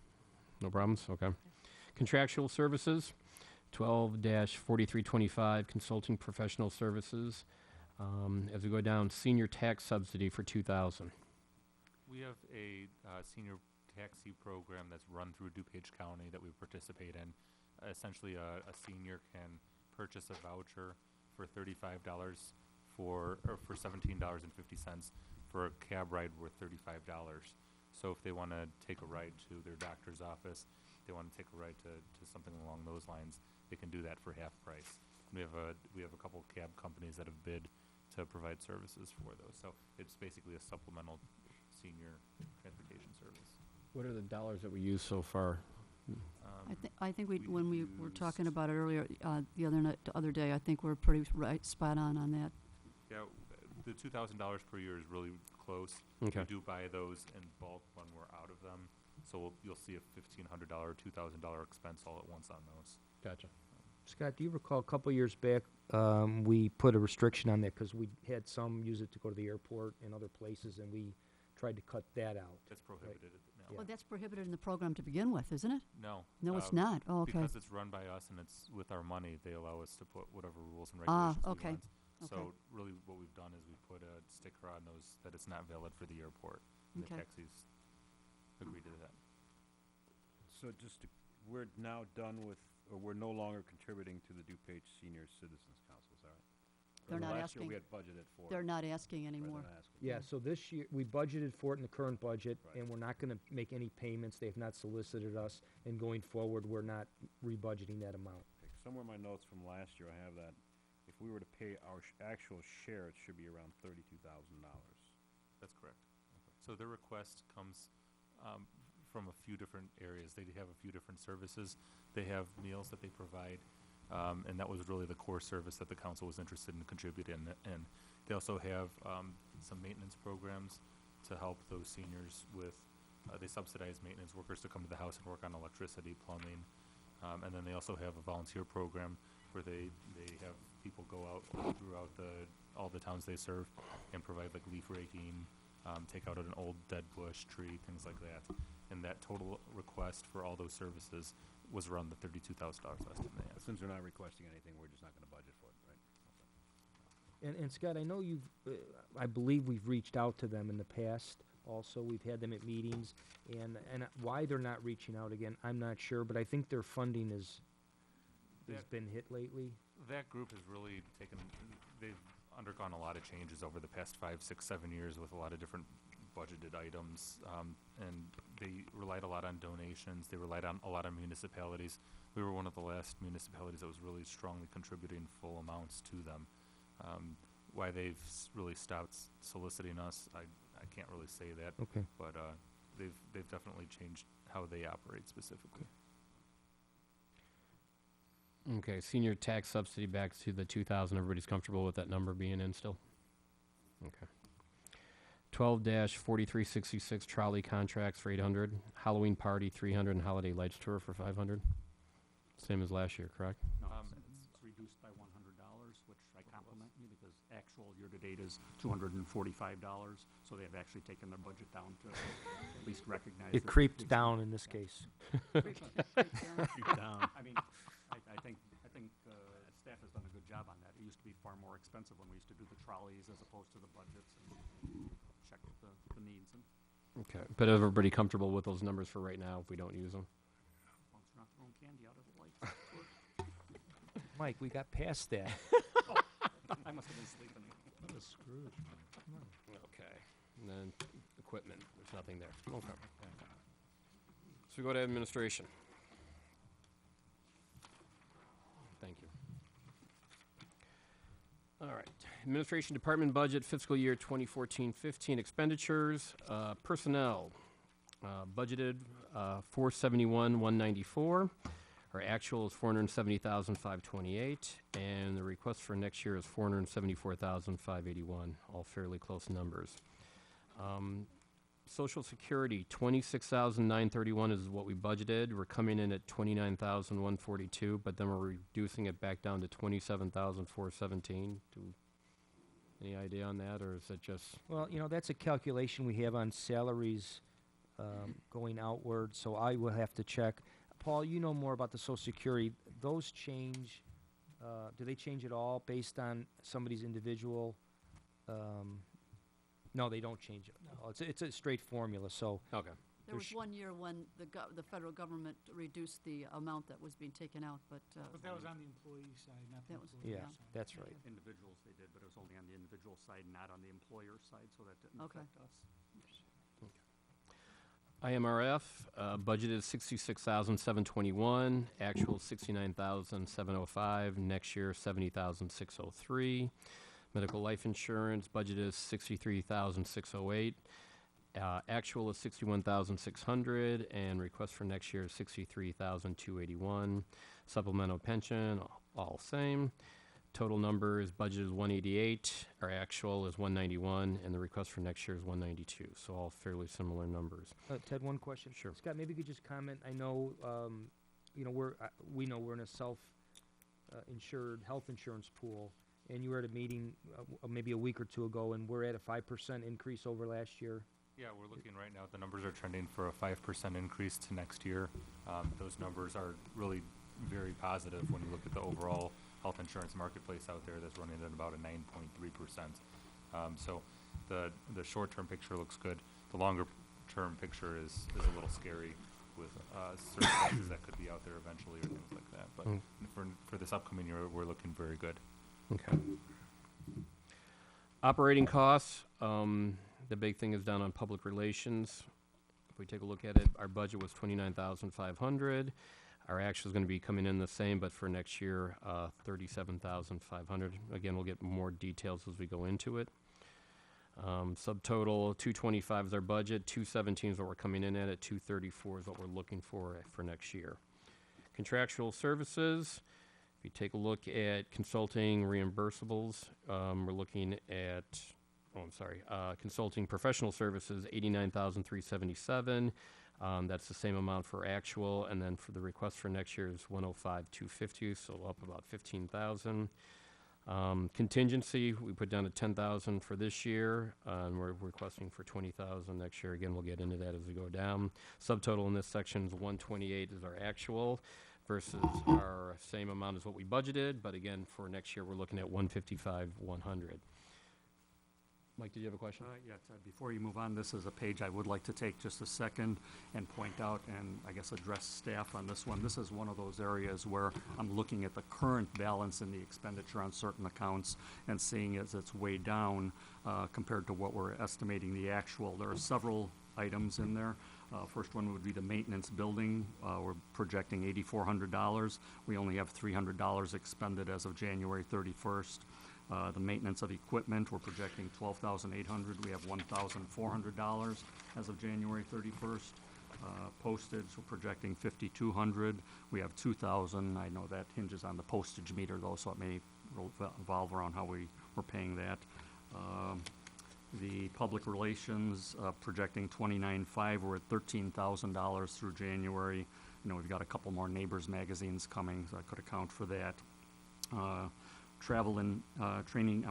No problems? Okay. Contractual services, 12-4325, consulting professional services. As we go down, senior tax subsidy for 2,000. We have a senior taxi program that's run through DuPage County that we participate in. Essentially, a senior can purchase a voucher for $35 for $17.50 for a cab ride worth $35. So if they want to take a ride to their doctor's office, they want to take a ride to something along those lines, they can do that for half price. We have a couple cab companies that have bid to provide services for those. So it's basically a supplemental senior transportation service. What are the dollars that we use so far? I think we when we were talking used- about it earlier, the other day, I think we're pretty spot on that. Yeah, the $2,000 per year is really close. Okay. We do buy those in bulk when we're out of them, so you'll see a $1,500 or $2,000 expense all at once on those. Gotcha. Scott, do you recall a couple years back, we put a restriction on that because we had some use it to go to the airport and other places, and we tried to cut that out. That's prohibited now. Yeah. Well, that's prohibited in the program to begin with, isn't it? No. No, it's not. Oh, okay. Because it's run by us and it's with our money, they allow us to put whatever rules and Ah, regulations we okay. want. Okay. So really what we've done is we put a sticker on those that it's not valid for the airport. And Okay. the taxis agree to that. So we're now done with, or we're no longer contributing to the DuPage Senior Citizens Council, is that right? They're not Last year asking, we had budgeted for it. they're not asking Right, they're anymore. not asking. Yeah, so this year, we budgeted for it in the current budget, Right. and we're not gonna make any payments. They've not solicited us, and going forward, we're not rebudgeting that amount. Okay, somewhere in my notes from last year, I have that if we were to pay our actual share, it should be around $32,000. That's correct. So their request comes from a few different areas. They have a few different services. They have meals that they provide, and that was really the core service that the council was interested in contributing. And they also have some maintenance programs to help those seniors with, they subsidize maintenance workers to come to the house and work on electricity, plumbing. And then they also have a volunteer program where they have people go out throughout all the towns they serve and provide like leaf raking, take out an old dead bush, tree, things like that. And that total request for all those services was around the $32,000 last time they But asked. since we're not requesting anything, we're just not gonna budget for it, right? And Scott, I know you've, I believe we've reached out to them in the past also. We've had them at meetings, and why they're not reaching out again, I'm not sure, but I think their funding has been hit lately. That group has really they've undergone a lot of changes over the past 5, 6, 7 years with a lot of different budgeted items, and they relied a lot on donations. They relied on a lot of municipalities. We were one of the last municipalities that was really strongly contributing full amounts to them. Why they've really stopped soliciting us, I can't really say that, Okay. but they've definitely changed how they operate specifically. Okay, senior tax subsidy back to the 2,000. Everybody's comfortable with that number being in still? Okay. 12-4366 trolley contracts for 800, Halloween party 300, and holiday lights tour for 500. Same as last year, correct? No, it's reduced by $100, which I compliment you, because actual year-to-date is $245, so they have actually taken their budget down to at least recognize. It that creeped it's- down in this case. Down. I mean, I think staff has done a good job on that. It used to be far more expensive when we used to do the trolleys as opposed to the budgets and check the needs, and Okay, but everybody comfortable with those numbers for right now if we don't use them? as long as we're not throwing candy out of the lights. Mike, we got past that. I must have been sleeping. Okay, and then equipment, there's nothing there. Okay. So we go to administration. Thank you. All right, administration department budget fiscal year 2014-15 expenditures, personnel, budgeted 471,194. Our actual is 470,528, and the request for next year is 474,581, all fairly close numbers. Social Security, 26,931 is what we budgeted. We're coming in at 29,142, but then we're reducing it back down to 27,417. Any idea on that, or is it just? Well, that's a calculation we have on salaries going outward, so I will have to check. Paul, you know more about the Social Security. Those change, do they change at all based on somebody's individual? No, they don't change it. No, it's a straight formula, so. Okay. There was one year when the federal government reduced the amount that was being taken out, but, But that was on the employee side, not the That was- employee Yeah, side. that's right. Individuals they did, but it was only on the individual side, not on the employer side, so that didn't Okay. affect us. IMRF, budgeted 66,721, actual 69,705, next year 70,603. Medical life insurance, budget is 63,608, actual is 61,600, and request for next year is 63,281. Supplemental pension, all same. Total number is budget is 188, our actual is 191, and the request for next year is 192. So all fairly similar numbers. Ted, one question. Sure. Scott, maybe you could just comment. I know, we know we're in a self-insured health insurance pool, and you were at a meeting maybe a week or two ago, and we're at a 5% increase over last year. Yeah, we're looking right now, the numbers are trending for a 5% increase to next year. Those numbers are really very positive when you look at the overall health insurance marketplace out there that's running at about a 9.3%. So the short-term picture looks good. The longer-term picture is a little scary with certain prices that could be out there eventually or things like that. But for this upcoming year, we're looking very good. Okay. Operating costs, the big thing is down on public relations. If we take a look at it, our budget was 29,500. Our actual is going to be coming in the same, but for next year, 37,500. Again, we'll get more details as we go into it. Subtotal 225 is our budget. 217 is what we're coming in at 234 is what we're looking for next year. Contractual services. If you take a look at consulting reimbursables, we're looking at, consulting professional services, 89,377. That's the same amount for actual, and then for the request for next year is 105,250, so up about 15,000. Contingency, we put down to 10,000 for this year, and we're requesting for 20,000 next year. Again, we'll get into that as we go down. Subtotal in this section is 128 is our actual versus our same amount as what we budgeted, but again, for next year, we're looking at 155, 100. Mike, did you have a question? Yeah, Ted, before you move on, this is a page I would like to take just a second and point out and I guess address staff on this one. This is one of those areas where I'm looking at the current balance in the expenditure on certain accounts and seeing as it's way down compared to what we're estimating the actual. There are several items in there. First one would be the maintenance building. We're projecting $8,400. We only have $300 expended as of January 31st. The maintenance of equipment, we're projecting $12,800. We have $1,400 as of January 31st. Postage, we're projecting $5,200. We have $2,000. I know that hinges on the postage meter though, so it may revolve around how we're paying that. The public relations, projecting $29,500. We're at $13,000 through January. You know, we've got a couple more neighbors magazines coming, so I could account for that. Travel and training,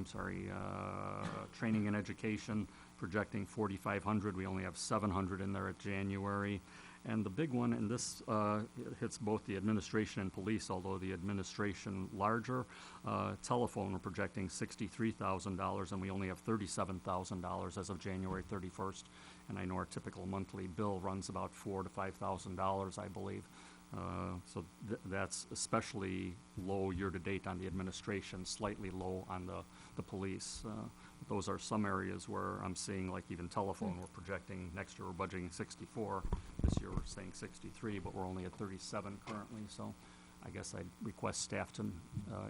training and education, projecting $4,500. We only have $700 in there at January. And the big one, and this hits both the administration and police, although the administration larger, telephone, we're projecting $63,000, and we only have $37,000 as of January 31st. And I know our typical monthly bill runs about $4,000 to $5,000, I believe. So that's especially low year-to-date on the administration, slightly low on the police. Those are some areas where I'm seeing, like even telephone, we're projecting next year we're budgeting 64. This year we're saying 63, but we're only at 37 currently. So I guess I'd request staff to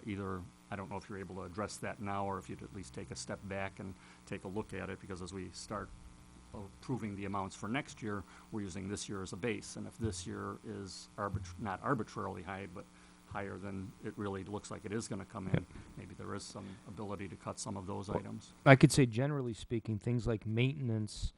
either, I don't know if you're able to address that now or if you'd at least take a step back and take a look at it, because as we start approving the amounts for next year, we're using this year as a base. And if this year is not arbitrarily high, but higher than it really looks like it is going to come in, maybe there is some ability to cut some of those items. I could say, generally speaking, things like maintenance,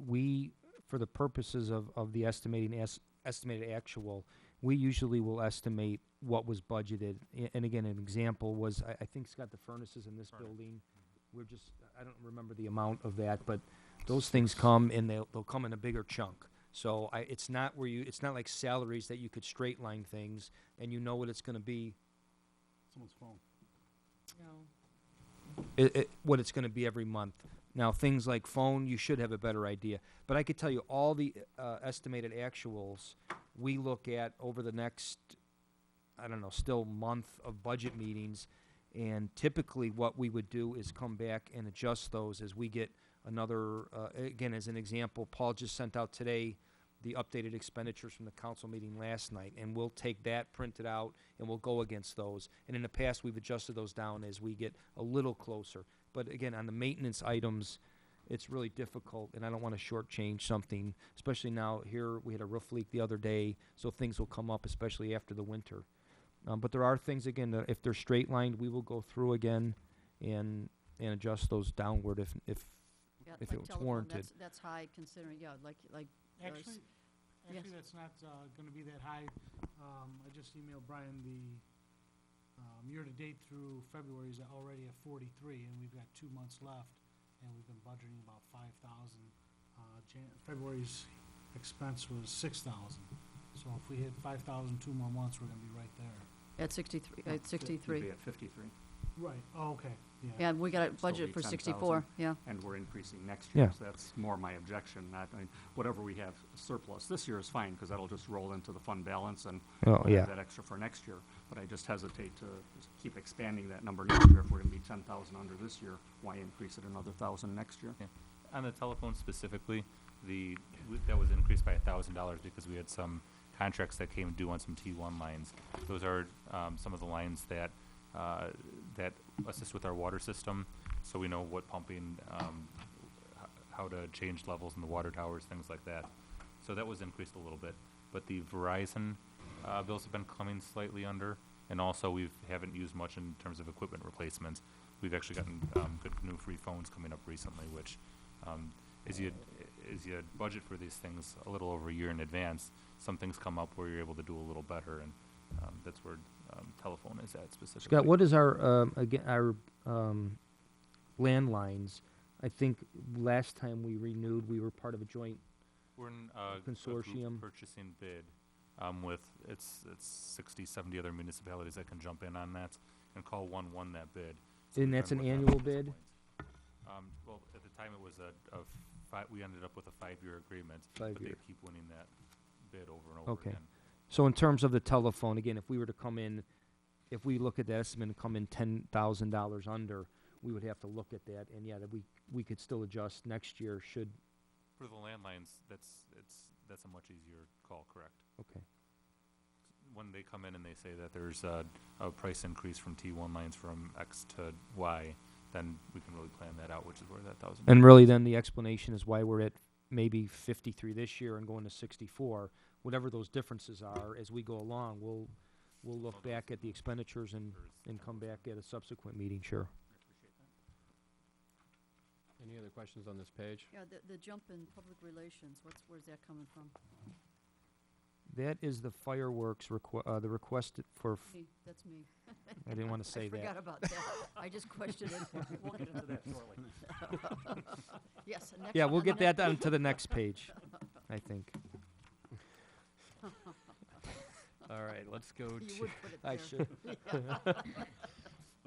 we, for the purposes of the estimated actual, we usually will estimate what was budgeted. And again, an example was, I think, Scott, the furnaces in this building, I don't remember the amount of that, but those things come and they'll come in a bigger chunk. So it's not like salaries that you could straight line things and you know what it's going to be. Someone's phone. No. What it's going to be every month. Now, things like phone, you should have a better idea. But I could tell you all the estimated actuals we look at over the next, I don't know, still month of budget meetings. And typically what we would do is come back and adjust those as we get another, again, as an example, Paul just sent out today the updated expenditures from the council meeting last night, and we'll take that, print it out, and we'll go against those. And in the past, we've adjusted those down as we get a little closer. But again, on the maintenance items, it's really difficult, and I don't want to shortchange something, especially now here we had a roof leak the other day, so things will come up, especially after the winter. But there are things, again, that if they're straight lined, we will go through again and adjust those downward if Yeah, if like it's telephone, warranted. That's high considering, yeah, like. Actually, yes. that's not gonna be that high. I just emailed Brian the year-to-date through February is already at 43, and we've got 2 months left, and we've been budgeting about 5,000. February's expense was 6,000. So if we hit 5,000 2 more months, we're gonna be right there. At 63, at 63. You'd be at 53. Right, oh, okay, yeah. Yeah, we got a Still budget be for 10,000. 64, yeah. And we're increasing next Yeah. year, so that's more my objection, not, I mean, whatever we have surplus this year is fine, because that'll just roll into the fund balance and Oh, we'll yeah. have that extra for next year. But I just hesitate to just keep expanding that number next year. If we're gonna be 10,000 under this year, why increase it another 1,000 next year? Yeah. On the telephone specifically, that was increased by $1,000 because we had some contracts that came due on some T1 lines. Those are some of the lines that assist with our water system, so we know what pumping, how to change levels in the water towers, things like that. So that was increased a little bit. But the Verizon bills have been coming slightly under, and also we haven't used much in terms of equipment replacements. We've actually gotten good new free phones coming up recently, which as you budget for these things a little over a year in advance, some things come up where you're able to do a little better, and that's where telephone is at specifically. Scott, what is our, again, our landlines? I think last time we renewed, we were part of a joint, We're in a consortium. group purchasing bid with it's 60, 70 other municipalities that can jump in on that, and call one won that bid. So And we've that's been an with them annual at this bid? point. Well, at the time it was we ended up with a 5-year agreement, but 5 they year. keep winning that bid over and over Okay. again. So in terms of the telephone, again, if we were to come in, if we look at the estimate and come in $10,000 under, we would have to look at that, and yeah, that we could still adjust next year should, For the landlines, that's a much easier call, correct? okay. When they come in and they say that there's a price increase from T1 lines from X to Y, then we can really plan that out, which is where that 1,000. And really then the explanation is why we're at maybe 53 this year and going to 64. Whatever those differences are, as we go along, we'll look back at the expenditures and come back at a subsequent meeting, sure. Any other questions on this page? Yeah, the jump in public relations, where's that coming from? That is the fireworks the request for, Me, that's me. I didn't want to say I forgot that. about that. I just questioned it. We'll get into that shortly. Yes, next Yeah, one we'll on get the that down to the next page, I think. All right, let's go You to, would put it I there. should. Yeah.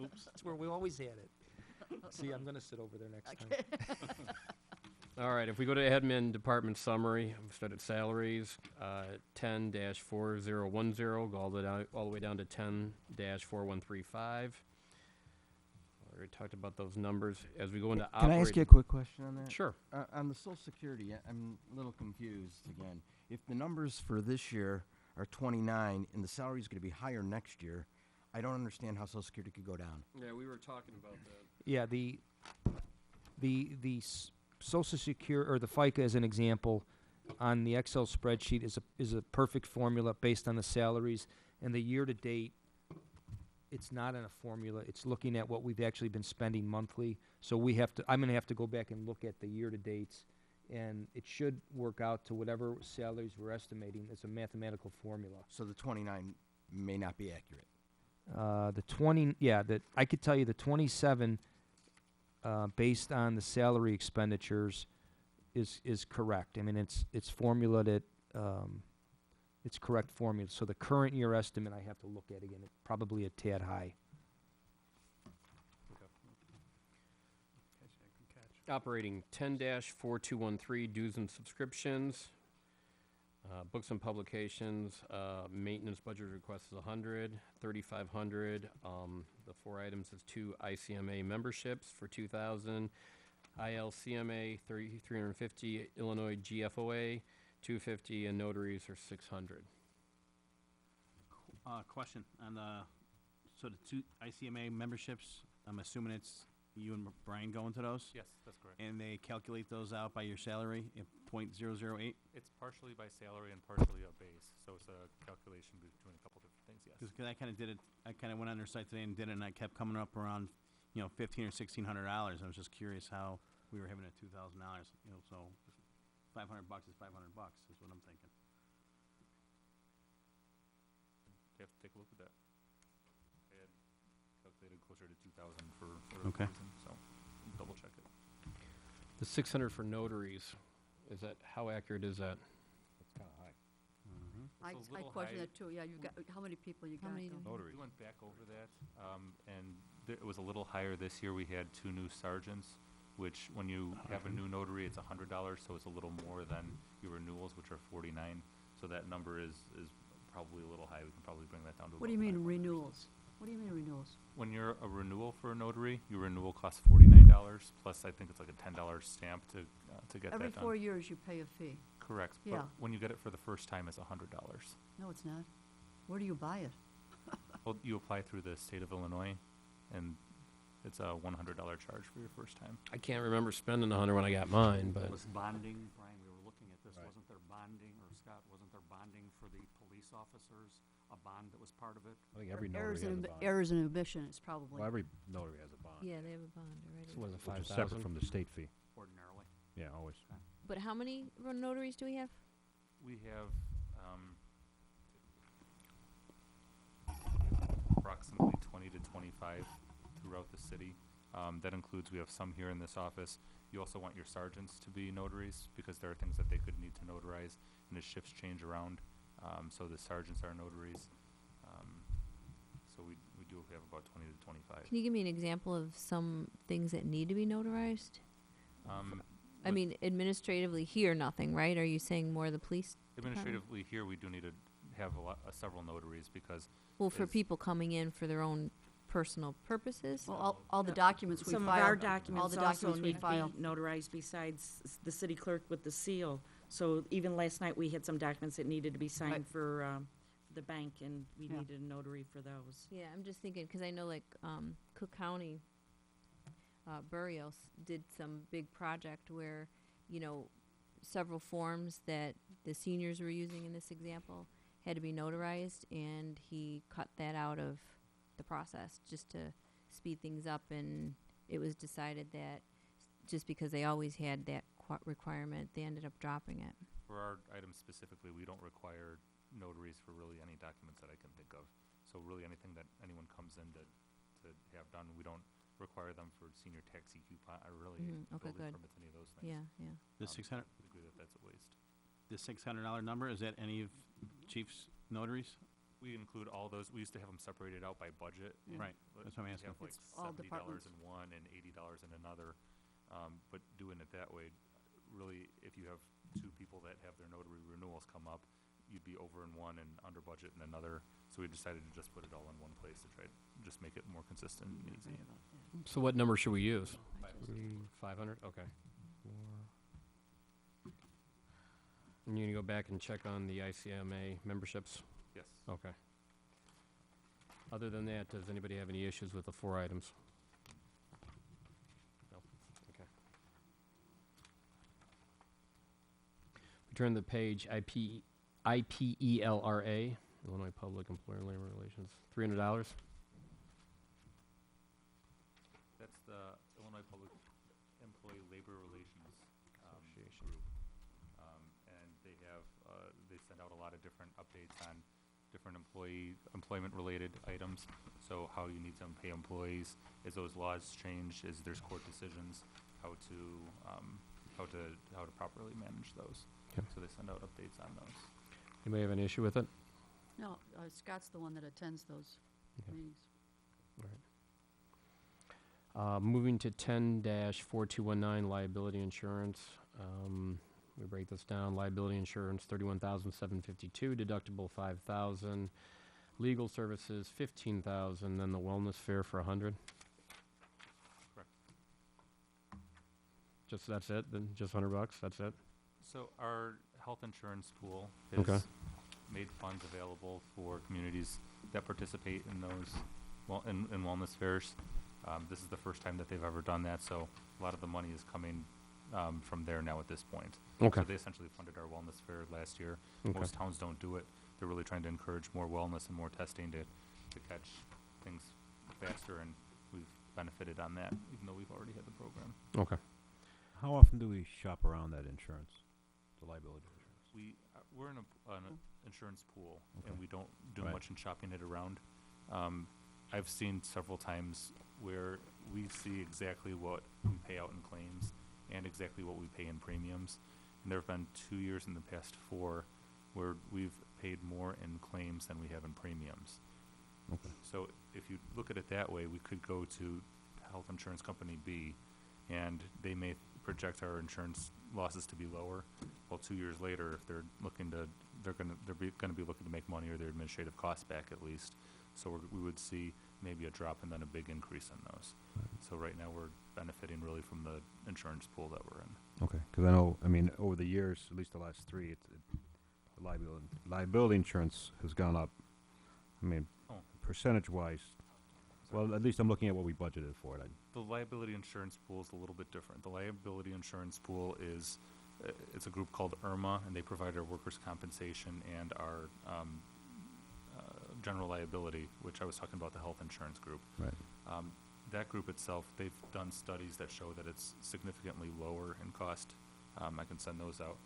Oops. That's where we always had it. See, I'm going to sit over there next time. Okay. all right, if we go to admin department summary, we start at salaries, 10-4010, go all the way down to 10-4135. Already talked about those numbers. As we go into Can I ask you a operating- quick question on that? Sure. On the Social Security, I'm a little confused again. If the numbers for this year are 29 and the salary is going to be higher next year, I don't understand how Social Security could go down. Yeah, we were talking about that. Yeah, the Social Security, or the FICA as an example, on the Excel spreadsheet is a perfect formula based on the salaries, and the year-to-date, it's not in a formula. It's looking at what we've actually been spending monthly. So I'm going to have to go back and look at the year-to-dates, and it should work out to whatever salaries we're estimating. It's a mathematical formula. So the 29 may not be accurate. I could tell you the 27, based on the salary expenditures, is correct. I mean, it's formula that, it's correct formula. So the current year estimate, I have to look at again, it's probably a tad high. Operating 10-4213, dues and subscriptions. Books and publications, maintenance budget request is 100, 3,500. The 4 items is 2 ICMA memberships for 2,000, ILCMA 350, Illinois GFOA 250, and notaries are 600. Question on so the 2 ICMA memberships, I'm assuming it's you and Brian going to those? Yes, that's correct. And they calculate those out by your salary at .008? It's partially by salary and partially a base, so it's a calculation between a couple different things, yes. Because I kind of did it, I kind of went on their site today and did it, and I kept coming up around, $1,500 or $1,600. I was just curious how we were having it $2,000, so $500 is $500 is what I'm thinking. You have to take a look at that. I had calculated closer to 2,000 for Okay. reason, so double check it. The 600 for notaries, how accurate is that? That's kind of high. I It's a little question high. that too, yeah, you've got, how many people you got? many going? do We went back over that, and It was a little higher this year. We had 2 new sergeants, which when you have a new notary, it's $100, so it's a little more than your renewals, which are 49. So that number is probably a little high. We can probably bring that down to What do you about mean 500. renewals? What do you mean renewals? When you're a renewal for a notary, your renewal costs $49, plus I think it's like a $10 stamp to get Every that done. 4 years you pay a fee. Correct. Yeah. But when you get it for the first time, it's $100. No, it's not. Where do you buy it? Well, you apply through the state of Illinois, and it's a $100 charge for your first time. I can't remember spending 100 when I got mine, but Was bonding, Brian, we were looking at this, Right. wasn't there bonding, or Scott, wasn't there bonding for the police officers? A bond that was part of it? I think every notary Errors has a and, bond. errors and omission is probably. Well, every notary has a bond. Yeah, they have a bond already. so was it Which is 5,000? separate from the state fee. Ordinarily. Yeah, always. But how many notaries do we have? We have approximately 20 to 25 throughout the city. That includes, we have some here in this office. You also want your sergeants to be notaries because there are things that they could need to notarize, and as shifts change around. So the sergeants are notaries. So we do have about 20 to 25. Can you give me an example of some things that need to be notarized? I With- mean, administratively here, nothing, right? Are you saying more the police? Administratively, here we do need to have several notaries because Well, for is- people coming in for their own personal purposes? Well, all the documents we file. Some of our all documents the also documents we need to file. be notarized besides the city clerk with the seal. So even last night, we had some documents that needed to be signed for the bank, and we Yeah. needed a notary for those. Yeah, I'm just thinking, because I know like Cook County, Burrios did some big project where, you know, several forms that the seniors were using in this example had to be notarized, and he cut that out of the process just to speed things up, and it was decided that just because they always had that requirement, they ended up dropping it. for our items specifically, we don't require notaries for really any documents that I can think of. So really anything that anyone comes in to have done, we don't require them for senior taxi coupon, or really Okay, building good. permits, any of those things. Yeah, yeah. The 600, I agree that that's a waste. the $600 number, is that any of Chief's notaries? We include all those. We used to have them separated out by budget. and Right, let- that's what I'm we asking. have like It's all $70 departments. in one and $80 in another. But doing it that way, really, if you have 2 people that have their notary renewals come up, you'd be over in one and under budget in another. So we decided to just put it all in one place to try to just make it more consistent and easy. so what number should we use? 500? Okay. And you're gonna go back and check on the ICMA memberships? Yes. Okay. Other than that, does anybody have any issues with the 4 items? No? Okay. We turn the page, IPELRA, Illinois Public Employer Labor Relations, $300. That's the Illinois Public Employee Labor Relations Association. group. And they have, they send out a lot of different updates on different employment-related items. So how you need to pay employees, as those laws change, as there's court decisions, how to properly manage those. Okay. So they send out updates on those. Anybody have an issue with it? No, Scott's the one that attends those Okay. meetings. Moving to 10-4219, liability insurance. We break this down. Liability insurance, $31,752, deductible $5,000, legal services $15,000, then the wellness fair for $100. Correct. Just that's it. Then just $100. That's it. So our health insurance pool Okay. has made funds available for communities that participate in those, in wellness fairs. This is the first time that they've ever done that, so a lot of the money is coming from there now at this point. Okay. So they essentially funded our wellness fair last year. Okay. Most towns don't do it. They're really trying to encourage more wellness and more testing to catch things faster, and we've benefited on that, even though we've already had the program. Okay. How often do we shop around that insurance, the liability insurance? We're in an insurance pool, Okay. and we don't do Right. much in shopping it around. I've seen several times where we see exactly what we pay out in claims and exactly what we pay in premiums. And there have been 2 years in the past 4 where we've paid more in claims than we have in premiums. Okay. So if you look at it that way, we could go to Health Insurance Company B, and they may project our insurance losses to be lower. Well, 2 years later, if they're looking to, they're gonna be looking to make money or their administrative costs back at least. So we would see maybe a drop and then a big increase in those. So right now, we're benefiting really from the insurance pool that we're in. Okay, because I know, I mean, over the years, at least the last three, the liability insurance has gone up. I mean, Oh. percentage-wise, well, at least I'm looking at what we budgeted for it. The liability insurance pool is a little bit different. The liability insurance pool is, it's a group called IRMA, and they provide our workers' compensation and our general liability, which I was talking about, the health insurance group. Right. That group itself, they've done studies that show that it's significantly lower in cost. I can send those out.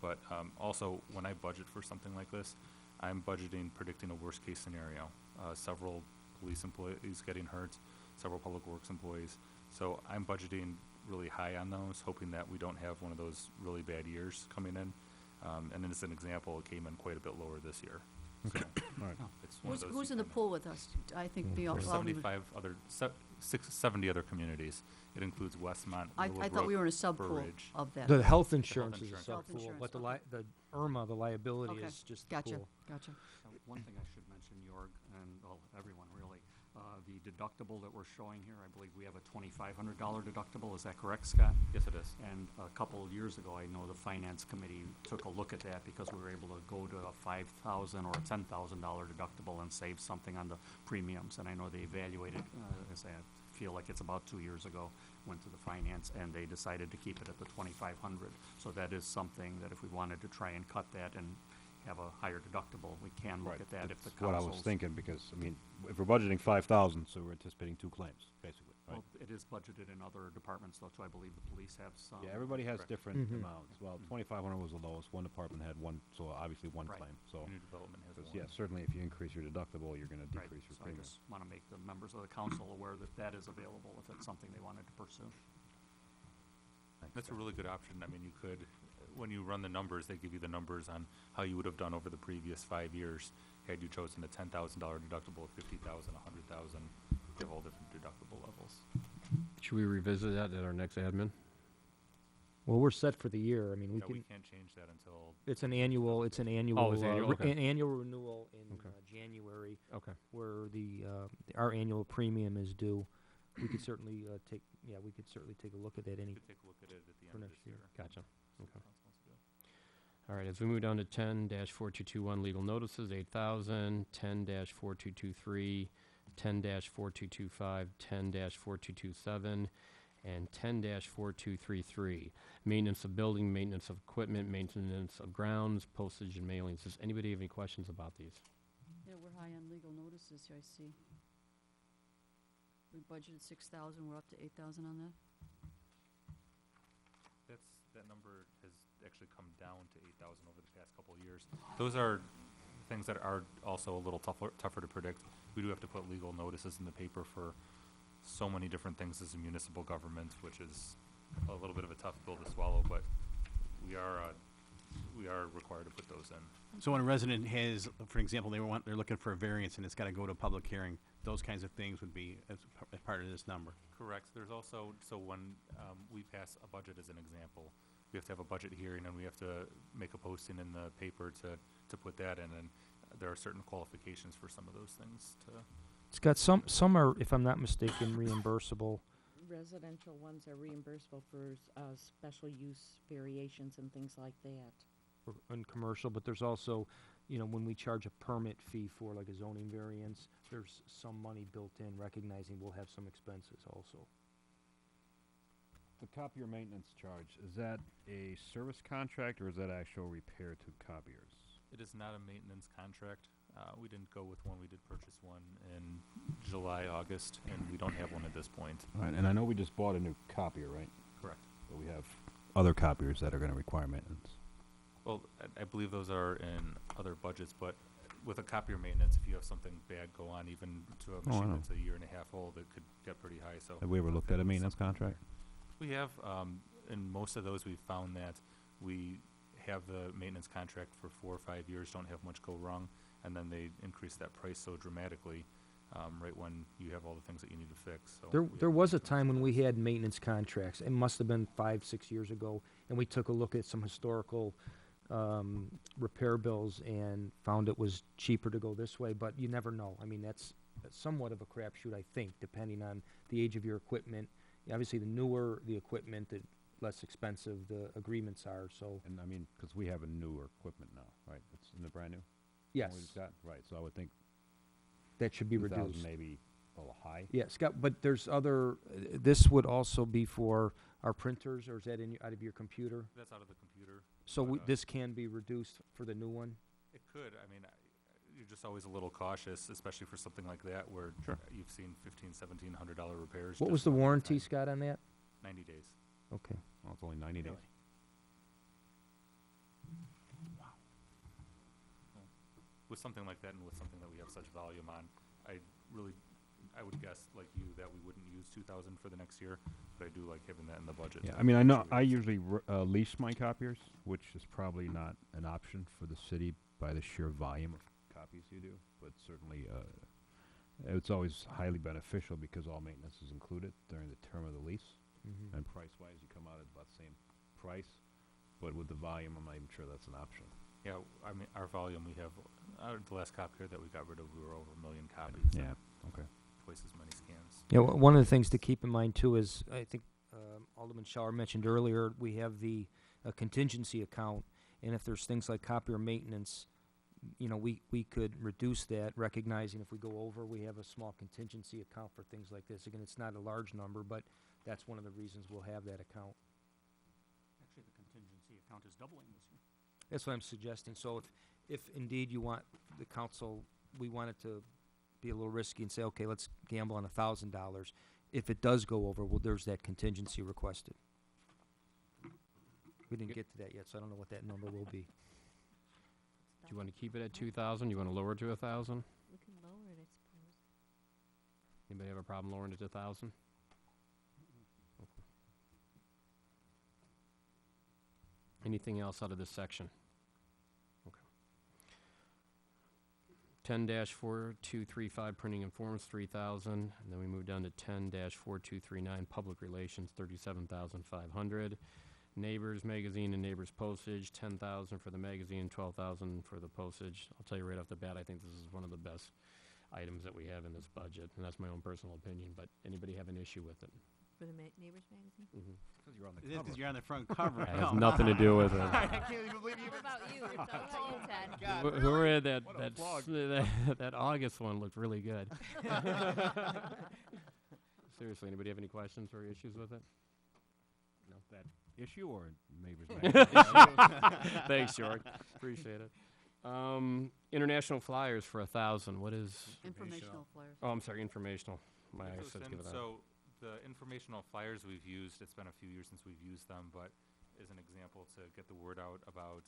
But also, when I budget for something like this, I'm predicting a worst-case scenario. Several police employees getting hurt, several public works employees. So I'm budgeting really high on those, hoping that we don't have one of those really bad years coming in. And as an example, it came in quite a bit lower this year. So All right. it's one of those Who's you in the kinda- pool with us? I think the, There's all the- 75 other, 70 other communities. It includes Westmont, I thought we were in a sub-pool Burridge. of that. The health insurance is a insurance. Health sub-pool, insurance, but okay. the IRMA, the liability Okay, is just the Gotcha, pool. gotcha. One thing I should mention, Jorg, and well, everyone really, the deductible that we're showing here, I believe we have a $2,500 deductible. Is that correct, Scott? Yes, it is. And a couple of years ago, I know the finance committee took a look at that because we were able to go to a $5,000 or a $10,000 deductible and save something on the premiums. And I know they evaluated, as I feel like it's about 2 years ago, went to the finance and they decided to keep it at the 2,500. So that is something that if we wanted to try and cut that and have a higher deductible, we can look Right, at that if the that's what I was council's. thinking, because, I mean, if we're budgeting 5,000, so we're anticipating 2 claims, basically, right? Well, it is budgeted in other departments though, too. I believe the police have some. Yeah, everybody has correct. different Mhm. amounts. Well, 2,500 was the lowest. One department had one, so obviously one Right. claim. So, New development has one. yeah, certainly if you increase your deductible, you're gonna Right, decrease your so I premium. just want to make the members of the council aware that that is available if it's something they wanted to pursue. That's a really good option. I mean, you could, when you run the numbers, they give you the numbers on how you would have done over the previous 5 years had you chosen a $10,000 deductible, 50,000, 100,000. They have all different deductible levels. Should we revisit that at our next admin? Well, we're set for the year. I mean, we Yeah, we can, can't change that until, it's an annual, it's annual, okay. an annual renewal in Okay. January, Okay. where our annual premium is due. We could certainly we could certainly take a look at that we could take a look at it at the for end of next this year. year. Gotcha. See what Okay. council wants to do. All right, as we move down to 10-4221 legal notices, 8,000, 10-4223, 10-4225, 10-4227, and 10-4233. Maintenance of building, maintenance of equipment, maintenance of grounds, postage and mailings. Does anybody have any questions about these? Yeah, we're high on legal notices, I see. We budgeted 6,000, we're up to 8,000 on that? That number has actually come down to 8,000 over the past couple of years. Those are things that are also a little tougher to predict. We do have to put legal notices in the paper for so many different things as a municipal government, which is a little bit of a tough pill to swallow, but we are required to put those in. So when a resident has, for example, they're looking for a variance and it's gotta go to a public hearing, those kinds of things would be as part of this number. Correct. There's also, so when we pass a budget as an example, we have to have a budget hearing and we have to make a posting in the paper to put that in, and there are certain qualifications for some of those things to. It's got some are, if I'm not mistaken, reimbursable. Residential ones are reimbursable for special use variations and things like that. And commercial, but there's also, when we charge a permit fee for like a zoning variance, there's some money built in, recognizing we'll have some expenses also. The copier maintenance charge, is that a service contract or is that actual repair to copiers? It is not a maintenance contract. We didn't go with one. We did purchase one in July, August, and we don't have one at this point. All right, and I know we just bought a new copier, right? Correct. But we have other copiers that are gonna require maintenance. Well, I believe those are in other budgets, but with a copier maintenance, if you have something bad go on, even to a I machine know. that's a year and a half old, it could get pretty high, so. Have we ever looked at a If maintenance something- contract? We have, in most of those, we've found that we have the maintenance contract for 4 or 5 years, don't have much go wrong, and then they increase that price so dramatically right when you have all the things that you need to fix. So There, we there have was a those time when in we place. had maintenance contracts. It must have been 5, 6 years ago, and we took a look at some historical repair bills and found it was cheaper to go this way, but you never know. I mean, that's somewhat of a crapshoot, I think, depending on the age of your equipment. Obviously, the newer the equipment, the less expensive the agreements are, so, And I mean, because we have a newer equipment now, right? It's in the brand new? yes, What we've got, right, so I would think that should be 2,000 reduced. maybe a little high. Yeah, Scott, but there's other, this would also be for our printers, or is that out of your computer? That's out of the computer. So But, this can be reduced for the new one? It could. I mean, you're just always a little cautious, especially for something like that where you've seen $1,500, $1,700 repairs. What just was the in one warranty, time. Scott, on that? 90 days. Okay. Well, it's only 90 days. With something like that and with something that we have such volume on, I would guess, like you, that we wouldn't use 2,000 for the next year, but I do like having that in the budget. Yeah, to I mean, I make know, sure we I have usually lease my copiers, which is probably not an option for the city by the sheer volume of copies you do, but certainly, it's always highly beneficial because all maintenance is included during the term of the lease. Mhm. And price-wise, you come out at about the same price, but with the volume, I'm not even sure that's an option. Yeah, I mean, our volume, we have, the last copier that we got rid of, we were over 1 million copies. and Yeah, okay. Twice as many scans. Yeah, one of the things to keep in mind too is, I think Alderman Schauer mentioned earlier, we have the contingency account, and if there's things like copier maintenance, you know, we could reduce that, recognizing if we go over, we have a small contingency account for things like this. Again, it's not a large number, but that's one of the reasons we'll have that account. Actually, the contingency account is doubling this year. That's what I'm suggesting. So if indeed you want the council, we want it to be a little risky and say, okay, let's gamble on $1,000. If it does go over, well, there's that contingency requested. We didn't get to that yet, so I don't know what that number will be. Do you want to keep it at 2,000? You want to lower it to 1,000? We can lower it, I suppose. Anybody have a problem lowering it to 1,000? Anything else out of this section? Okay. 10-4235 printing and forms, 3,000, and then we move down to 10-4239 public relations, 37,500. Neighbors magazine and neighbors postage, 10,000 for the magazine, 12,000 for the postage. I'll tell you right off the bat, I think this is one of the best items that we have in this budget, and that's my own personal opinion. But anybody have an issue with it? For the Neighbors magazine? Mm-hmm. Because you're on It is because you're on the front cover. That has nothing to do with it. I can't even believe you What about you? It's up to you, Ted. God, Who read that? What a That, plug. that August one looked really good. Seriously, anybody have any questions or issues with it? No, that issue or neighbors? magazine? Thanks, George. Appreciate it. International flyers for 1,000. What is? Informational flyers. Oh, I'm sorry. Informational. My So eyes said give it that. So the informational flyers we've used, it's been a few years since we've used them, but as an example to get the word out about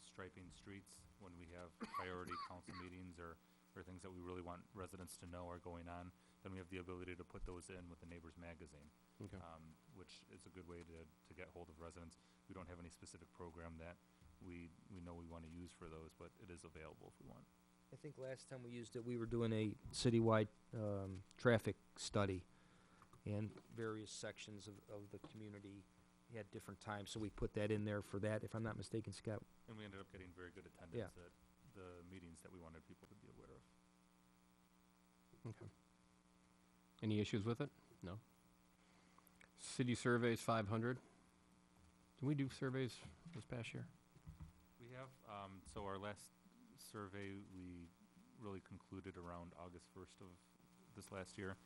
striping streets when we have priority council meetings or things that we really want residents to know are going on, then we have the ability to put those in with the Neighbors magazine, Okay. which is a good way to get hold of residents. We don't have any specific program that we know we want to use for those, but it is available if we want. I think last time we used it, we were doing a citywide traffic study, and various sections of the community had different times, so we put that in there for that, if I'm not mistaken, Scott. And we ended up getting very good attendance at the meetings that we wanted people to be aware of. Okay. Any issues with it? No. City surveys 500. Did we do surveys this past year? We have, so our last survey, we really concluded around August 1st of this last year.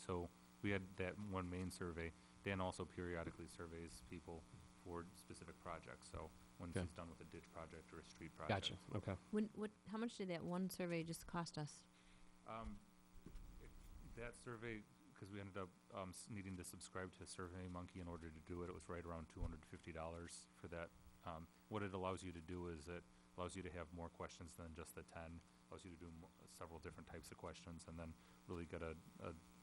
So we had that one main survey. Dan also periodically surveys people for specific projects. So when Okay. he's done with a ditch project or a street project. Gotcha. Okay. How much did that one survey just cost us? That survey, because we ended up needing to subscribe to SurveyMonkey in order to do it, it was right around $250 for that. What it allows you to do is it allows you to have more questions than just the 10, allows you to do several different types of questions, and then really get a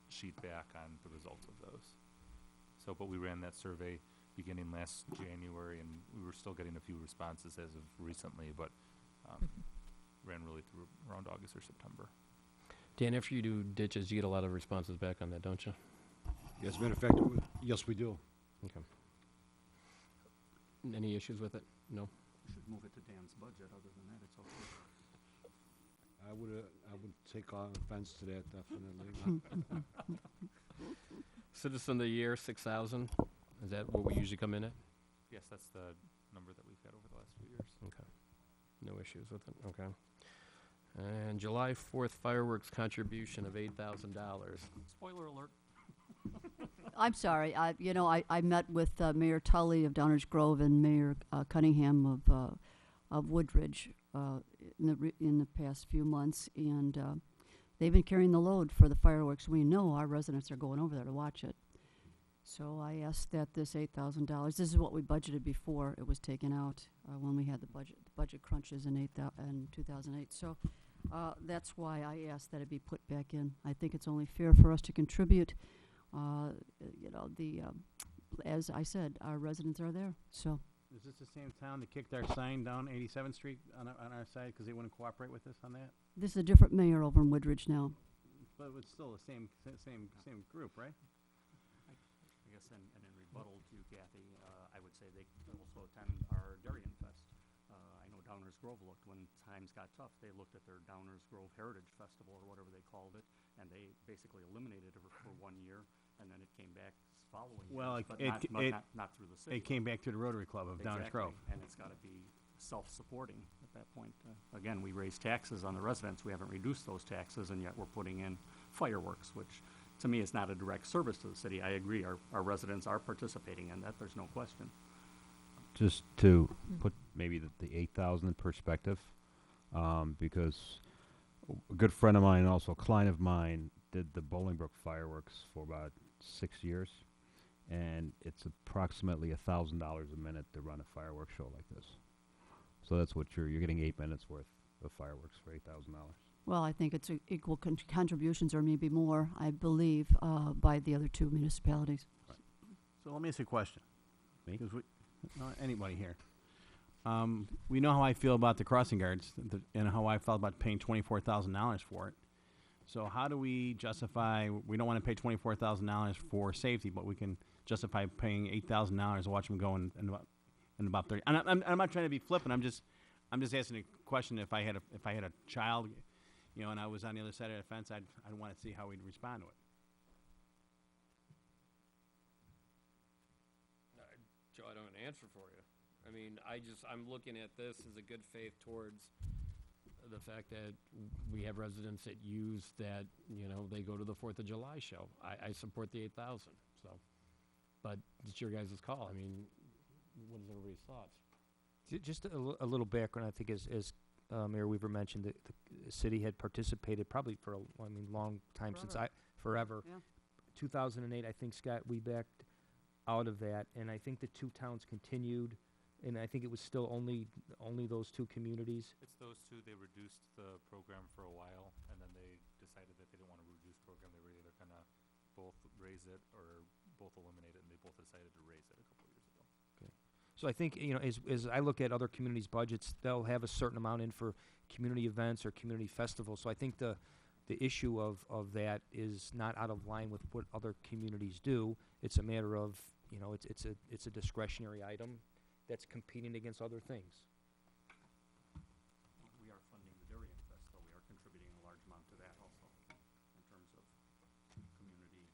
sheet back on the results of those. So, but we ran that survey beginning last January, and we were still getting a few responses as of recently, but ran really through around August or September. Dan, after you do ditches, you get a lot of responses back on that, don't you? Yes, matter of fact, yes, we do. Okay. Any issues with it? No? Should move it to Dan's budget, other than that, it's okay. I would take offense to that, definitely. Citizen of the Year, 6,000. Is that what we usually come in at? Yes, that's the number that we've had over the last few years. Okay. No issues with it, okay. And July 4th fireworks contribution of $8,000. Spoiler alert. I'm sorry, I met with Mayor Tully of Downers Grove and Mayor Cunningham of Woodridge in the past few months, and they've been carrying the load for the fireworks. We know our residents are going over there to watch it. So I asked that this $8,000, this is what we budgeted before it was taken out, when we had the budget crunches in 2008. So that's why I asked that it be put back in. I think it's only fair for us to contribute. As I said, our residents are there, so. Is this the same town that kicked our sign down 87th Street on our side because they wouldn't cooperate with us on that? This is a different mayor over in Woodridge now. But it's still the same group, right? I guess, and in rebuttal to Kathy, I would say they also attend our Darien Fest. I know Downers Grove looked, when times got tough, they looked at their Downers Grove Heritage Festival, or whatever they called it, and they basically eliminated it for 1 year, and then it came back following Well, years, but not through the city. It came back to the Rotary Club of Downers Grove. Exactly, and it's got to be self-supporting at that point. Again, we raise taxes on the residents. We haven't reduced those taxes, and yet we're putting in fireworks, which to me is not a direct service to the city. I agree, our residents are participating in that, there's no question. Just to put maybe the 8,000 in perspective, because a good friend of mine and also a client of mine did the Bolingbrook fireworks for about 6 years, and it's approximately $1,000 a minute to run a fireworks show like this. So that's what you're getting 8 minutes worth of fireworks for $8,000. Well, I think it's equal contributions, or maybe more, I believe, by the other two municipalities. So let me ask you a question. Me? Because anybody here. We know how I feel about the crossing guards and how I felt about paying $24,000 for it. So how do we justify, we don't want to pay $24,000 for safety, but we can justify paying $8,000 to watch them go in about 30. And I'm not trying to be flippant. I'm just asking a question. If I had a child, and I was on the other side of the fence, I'd want to see how we'd respond to it. Joe, I don't have an answer for you. I mean, I'm looking at this as a good faith towards the fact that we have residents that use that, they go to the 4th of July show. I support the 8,000, so. But it's your guys' call. I mean, what is everybody's thoughts? Just a little background, I think, as Mayor Weaver mentioned, the city had participated probably for a long time, forever. Yeah. 2008, I think, Scott, we backed out of that, and I think the two towns continued, and I think it was still only those two communities. It's those two. They reduced the program for a while, and then they decided that they didn't want to reduce the program. They were either going to both raise it or both eliminate it, and they both decided to raise it a couple years ago. So I think, as I look at other communities' budgets, they'll have a certain amount in for community events or community festivals. So I think the issue of that is not out of line with what other communities do. It's a matter of, it's a discretionary item that's competing against other things. We are funding the Darien Fest, though. We are contributing a large amount to that also, in terms of community.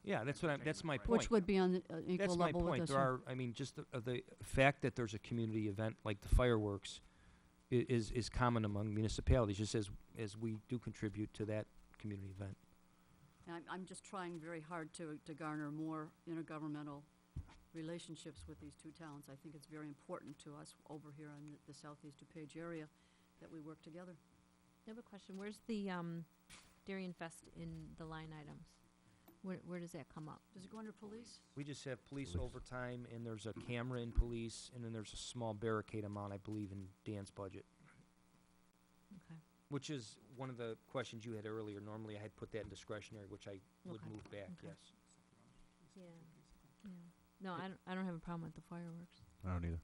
Yeah, that's my Right. point. Which would be on the equal That's my level with point. this There one. are, just the fact that there's a community event like the fireworks is common among municipalities, just as we do contribute to that community event. And I'm just trying very hard to garner more intergovernmental relationships with these two towns. I think it's very important to us over here in the southeast DuPage area that we work together. I have a question. Where's the Darien Fest in the line items? Where does that come up? Does it go under police? We just have police overtime, and there's a camera in police, and then there's a small barricade amount, I believe, in Dan's budget. Okay. Which is one of the questions you had earlier. Normally, I had put that in discretionary, which I would Okay. move back, Okay. yes. Yeah. No, I don't have a problem with the fireworks. I don't either.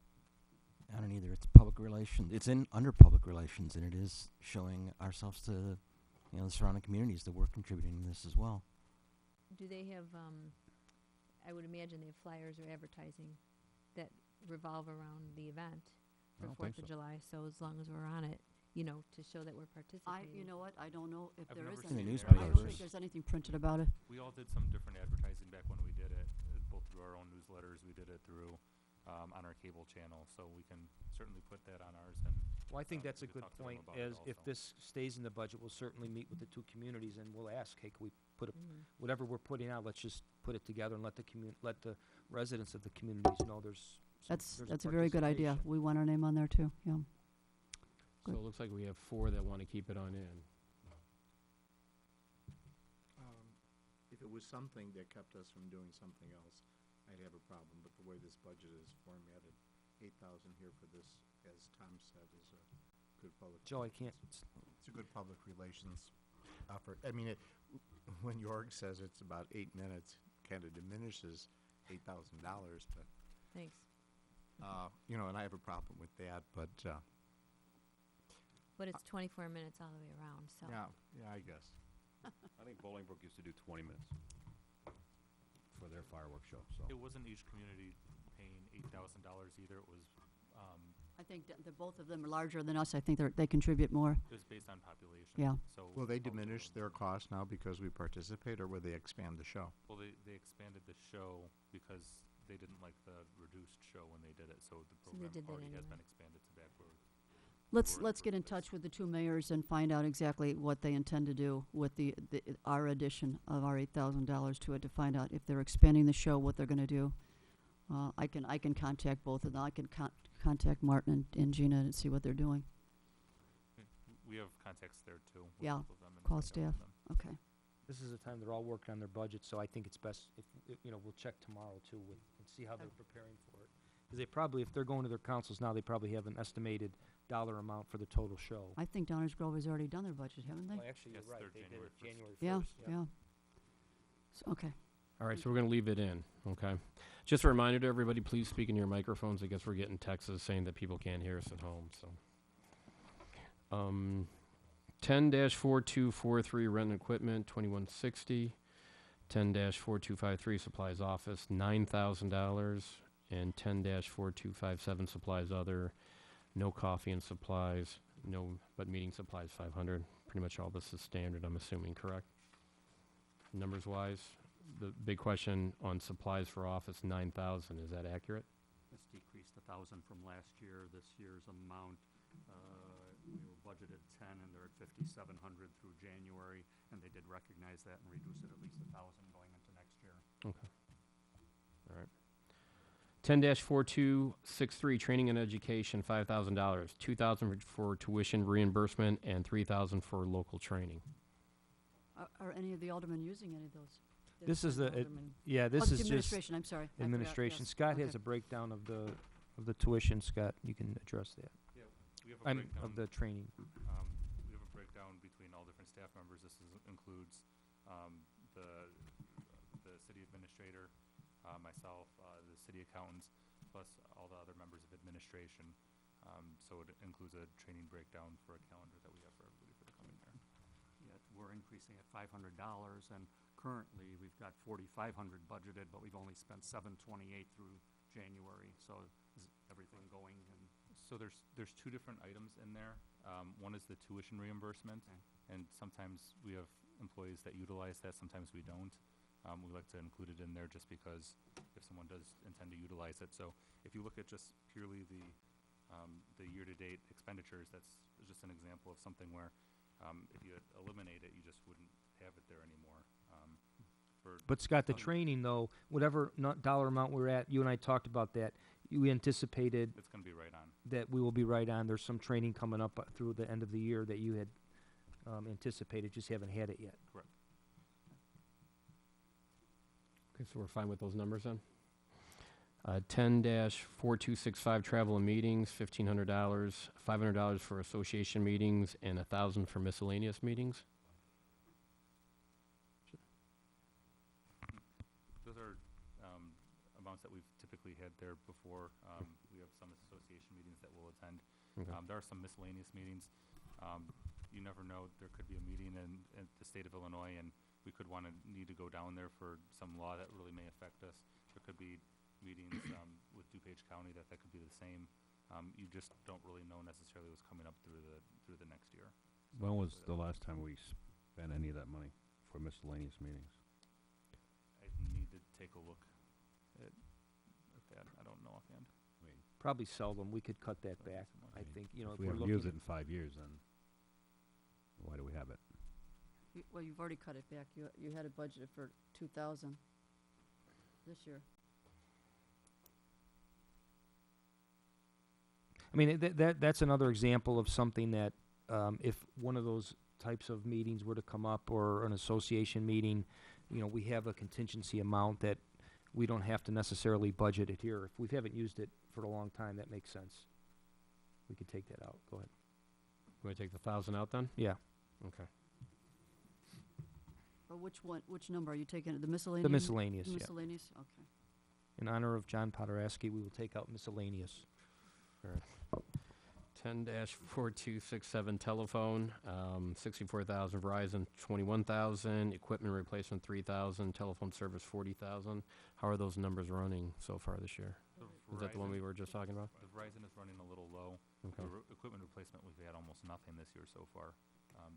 I don't either. It's public relations. It's under public relations, and it is showing ourselves to the surrounding communities that were contributing to this as well. Do they have, I would imagine they have flyers or advertising that revolve around the event I for don't Fourth think of so. July, so as long as we're on it, to show that we're participating. You know what, I don't know if I've there never is seen any. the I don't newspapers. think there's anything printed about it. We all did some different advertising back when we did it, both through our own newsletters. We did it through on our cable channel, so we can certainly put that on ours. And Well, I think we that's a could good talk to them point, about it as if also. this stays in the budget, we'll certainly meet with the two communities and we'll ask, hey, can we put a, Mhm. whatever we're putting out, let's just put it together and let the residents of the communities know there's That's a very good idea. participation. We want our name on there too, yeah. So Good. it looks like we have 4 that want to keep it on in. If it was something that kept us from doing something else, I'd have a problem, but the way this budget is formatted, 8,000 here for this, as Tom said, is a good public. Joe, I can't, It's a good public relations effort. I mean, when York says it's about 8 minutes, kind of diminishes $8,000, but, Thanks. and I have a problem with that, but, But it's 24 minutes all the way around, so. yeah, I guess. I think Bolingbrook used to do 20 minutes for their fireworks show, so. it wasn't each community paying $8,000 either. It was I think that both of them are larger than us. I think they contribute more. it was based on population. Yeah. So Will they how many diminish were- their cost now because we participate, or will they expand the show? Well, they expanded the show because they didn't like the reduced show when they did it. So the they program did that already has anyway. been expanded to back where. Let's get in touch with the two mayors and find out exactly what they intend to do with our addition of our $8,000 to it, to find out if they're expanding the show, what they're gonna do. I can contact both of them. I can contact Martin and Gina and see what they're doing. We have contacts there too. With Yeah, both of them and call find out from staff. them. Okay. this is the time they're all working on their budget, so I think it's best if, we'll check tomorrow too and see how they're preparing for it. Because they probably, if they're going to their councils now, they probably have an estimated dollar amount for the total show. I think Downers Grove has already done their budget, haven't they? Well, actually, Yes, you're right, they're they did it January January 1st. Yeah, yeah. So, okay. All right, so we're going to leave it in, okay? Just a reminder to everybody, please speak in your microphones. I guess we're getting texts saying that people can't hear us at home, so. 10-4243, rent and equipment, 2160. 10-4253, supplies office, $9,000. And 10-4257, supplies other, no coffee and supplies, but meeting supplies, 500. Pretty much all this is standard, I'm assuming, correct? Numbers wise? The big question on supplies for office, 9,000, is that accurate? It's decreased 1,000 from last year. This year's amount, we were budgeted 10, and they're at 5,700 through January, and they did recognize that and reduce it at least 1,000 going into next year. Okay. All right. 10-4263, training and education, $5,000. $2,000 for tuition reimbursement and $3,000 for local training. Are any of the aldermen using any of those? This is There's the, one alderman. yeah, this Oh, is just administration, I'm sorry. I forgot, administration. yes. Scott has Okay. a breakdown of the tuition, Scott, you can address that. Yeah, we have a breakdown. Of the training. We have a breakdown between all different staff members. This includes the city administrator, myself, the city accountants, plus all the other members of administration. So it includes a training breakdown for a calendar that we have for everybody for the coming year. Yet we're increasing at $500, and currently, we've got 4,500 budgeted, but we've only spent 728 through January. So is everything going? And So there's two different items in there. One is the tuition reimbursement, Okay. and sometimes we have employees that utilize that, sometimes we don't. We like to include it in there just because if someone does intend to utilize it. So if you look at just purely the year-to-date expenditures, that's just an example of something where if you eliminate it, you just wouldn't have it there anymore. But Scott, the Um, training though, whatever dollar amount we're at, you and I talked about that. You anticipated It's going to be right on. that we will be right on. There's some training coming up through the end of the year that you had anticipated, just haven't had it yet. Correct. Okay, so we're fine with those numbers then? 10-4265, travel and meetings, $1,500. $500 for association meetings and $1,000 for miscellaneous meetings. Those are amounts that we've typically had there before. We have some association meetings that we'll attend. Okay. There are some miscellaneous meetings. you never know, there could be a meeting in the state of Illinois, and we could need to go down there for some law that really may affect us. There could be meetings with DuPage County that could be the same. You just don't really know necessarily what's coming up through the next year. When was the last time we spent any of that money for miscellaneous meetings? I need to take a look at that. I don't know offhand. Probably seldom. We could cut that back. I think, you know, If if we we're haven't used looking, it in 5 years, then why do we have it? Well, you've already cut it back. You had it budgeted for 2,000 this year. I mean, that's another example of something that, if one of those types of meetings were to come up, or an association meeting, you know, we have a contingency amount that we don't have to necessarily budget it here. If we haven't used it for a long time, that makes sense. We could take that out. Go ahead. You want to take the 1,000 out then? Yeah, Okay. Or which number are you taking? The miscellaneous? the miscellaneous, yeah. Miscellaneous, okay. In honor of John Podorowski, we will take out miscellaneous. 10-4267 telephone, 64,000 Verizon, 21,000 equipment replacement, 3,000 telephone service, 40,000. How are those numbers running so far this year? Is that the one we were just talking about? The Verizon is running a little low. Okay. The equipment replacement, we've had almost nothing this year so far,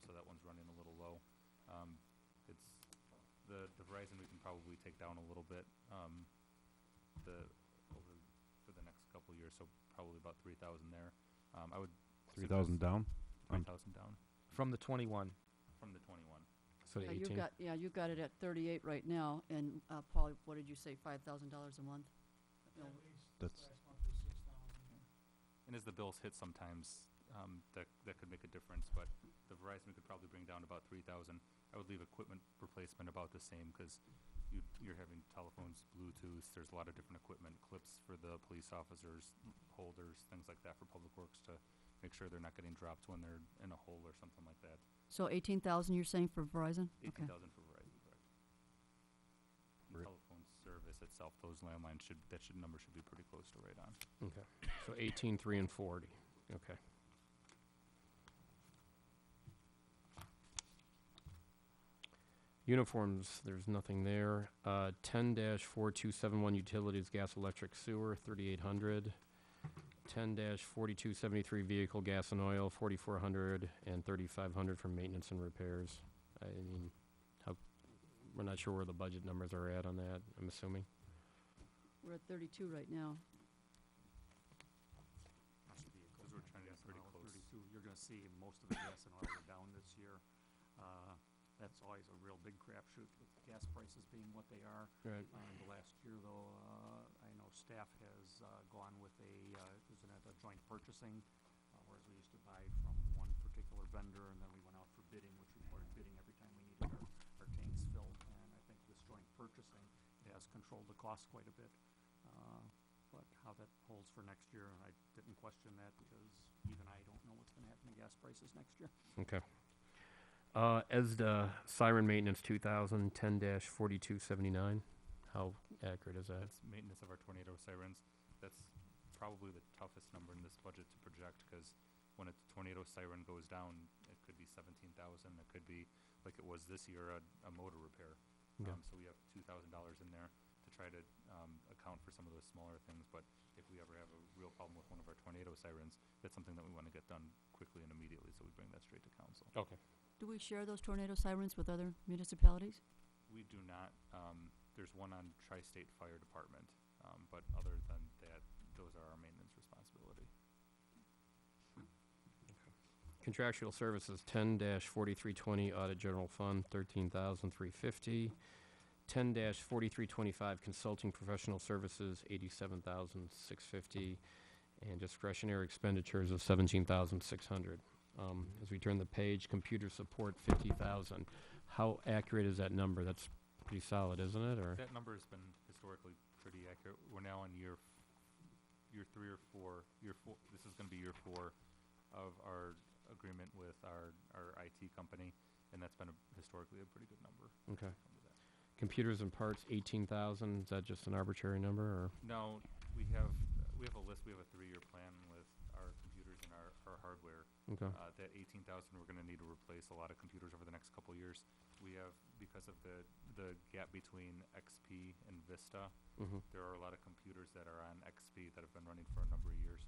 so that one's running a little low. It's the Verizon we can probably take down a little bit for the next couple of years, so probably about 3,000 there. I would 3,000 down? 3,000 down From the 21. from the 21. So Yeah, 18. you've got it at 38 right now, and Paul, what did you say, $5,000 a month? No, That's Last month was 6,000. And as the bills hit sometimes, that could make a difference, but the Verizon we could probably bring down about 3,000. I would leave equipment replacement about the same, because you're having telephones, Bluetooth, there's a lot of different equipment, clips for the police officers, holders, things like that for Public Works to make sure they're not getting dropped when they're in a hole or something like that. So 18,000 you're saying for Verizon? 18,000 Okay. for Verizon, correct. And Re- telephone service itself, those landlines number should be pretty close to right on. Okay. So 18, 3, and 40. Okay. Uniforms, there's nothing there. 10-4271 utilities, gas, electric, sewer, 3,800. 10-4273 vehicle, gas and oil, 4,400, and 3,500 for maintenance and repairs. I mean, we're not sure where the budget numbers are at on that, I'm assuming. We're at 32 right now. Vehicles we're are trying to get gas pretty and oil, close. 32. You're gonna see most of the gas and oil are down this year. That's always a real big crapshoot with gas prices being what they are. Right. The last year, though, I know staff has gone with isn't it a joint purchasing? Whereas we used to buy from one particular vendor, and then we went out for bidding, which required bidding every time we needed our tanks filled. And I think this joint purchasing has controlled the cost quite a bit. But how that holds for next year, I didn't question that, because even I don't know what's gonna happen to gas prices next year. Okay. ESDA siren maintenance 2,000, 10-4279. How accurate is that? That's maintenance of our tornado sirens. That's probably the toughest number in this budget to project, because when a tornado siren goes down, it could be 17,000. It could be, like it was this year, a motor repair. Okay. So we have $2,000 in there to try to account for some of those smaller things. But if we ever have a real problem with one of our tornado sirens, that's something that we want to get done quickly and immediately. So we bring that straight to council. Okay. Do we share those tornado sirens with other municipalities? We do not. There's one on Tri-State Fire Department, but other than that, those are our maintenance responsibility. Contractual services 10-4320 audit general fund 13,350. 10-4325 consulting professional services 87,650, and discretionary expenditures of 17,600. As we turn the page, computer support 50,000. How accurate is that number? That's pretty solid, isn't it? Or That number has been historically pretty accurate. We're now in year 3 or 4. This is going to be year 4 of our agreement with our IT company, and that's been historically a pretty good number. okay. Computers and parts 18,000. Is that just an arbitrary number, or No, we have a list. We have a 3-year plan with our computers and our hardware. Okay. That 18,000, we're going to need to replace a lot of computers over the next couple of years. We have, because of the gap between XP and Vista, Mm-hmm. there are a lot of computers that are on XP that have been running for a number of years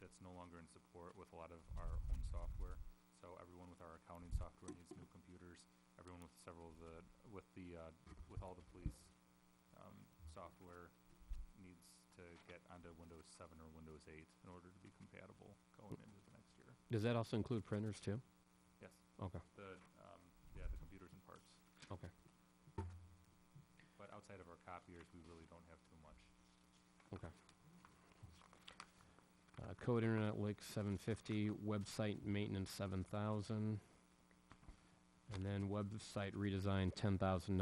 that's no longer in support with a lot of our own software. So everyone with our accounting software needs new computers. Everyone with several of with all the police software needs to get onto Windows 7 or Windows 8 in order to be compatible going into the next year. Does that also include printers too? Yes. Okay. The computers and parts. Okay. But outside of our copiers, we really don't have too much. Okay. Code Internet Link 750, website maintenance 7,000, and then website redesign 10,900.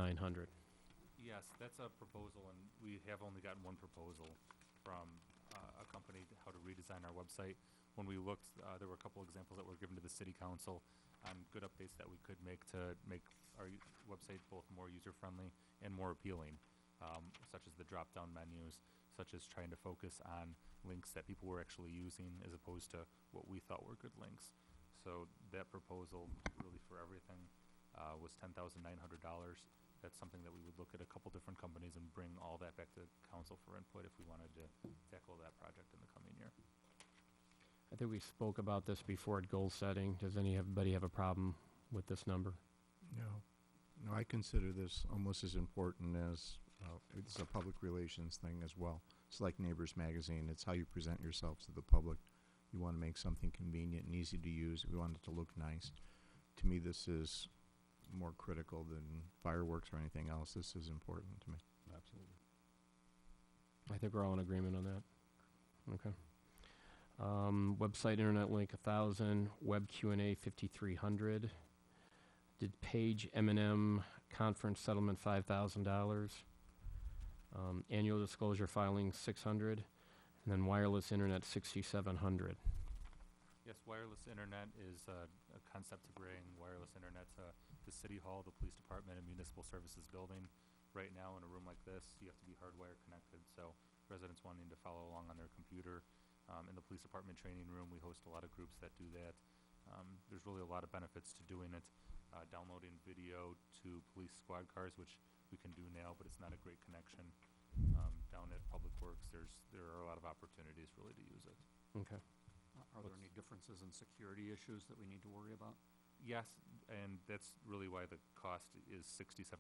Yes, that's a proposal, and we have only gotten one proposal from a company how to redesign our website. When we looked, there were a couple examples that were given to the city council on good updates that we could make to make our website both more user-friendly and more appealing, such as the drop-down menus, such as trying to focus on links that people were actually using as opposed to what we thought were good links. So that proposal, really for everything, was $10,900. That's something that we would look at a couple different companies and bring all that back to council for input if we wanted to tackle that project in the coming year. I think we spoke about this before at goal setting. Does anybody have a problem with this number? No. No, I consider this almost as important as, it's a public relations thing as well. It's like Neighbors Magazine. It's how you present yourself to the public. You want to make something convenient and easy to use. We want it to look nice. To me, this is more critical than fireworks or anything else. This is important to me. Absolutely. I think we're all in agreement on that. Okay. Website internet link 1,000, web Q&A 5,300. Did page M&M conference settlement $5,000. Annual disclosure filing 600, and then wireless internet 6,700. Yes, wireless internet is a concept to bring wireless internet to the city hall, the police department, and municipal services building. Right now, in a room like this, you have to be hardwire connected, so residents wanting to follow along on their computer. In the police department training room, we host a lot of groups that do that. There's really a lot of benefits to doing it. Downloading video to police squad cars, which we can do now, but it's not a great connection. Down at Public Works, there are a lot of opportunities really to use it. Okay. Are there any differences in security issues that we need to worry about? Yes, and that's really why the cost is $6,700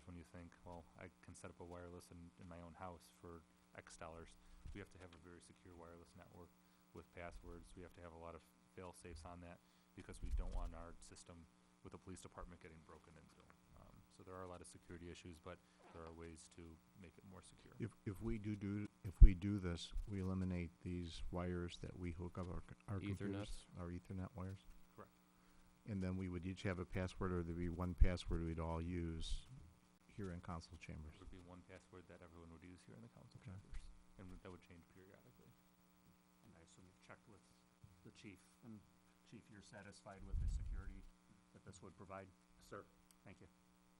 when you think, well, I can set up a wireless in my own house for X dollars. We have to have a very secure wireless network with passwords. We have to have a lot of fail-safes on that because we don't want our system with the police department getting broken into. So there are a lot of security issues, but there are ways to make it more secure. If we do this, we eliminate these wires that we hook up our computers, our Ethernet wires. Correct. And then we would each have a password, or there'd be one password we'd all use here in council chambers. There would be one password that everyone would use here in the council Okay. chambers, and that would change periodically. And I assume you've checked with the chief, and Chief, you're satisfied with the security that this would provide? Sir. Thank you.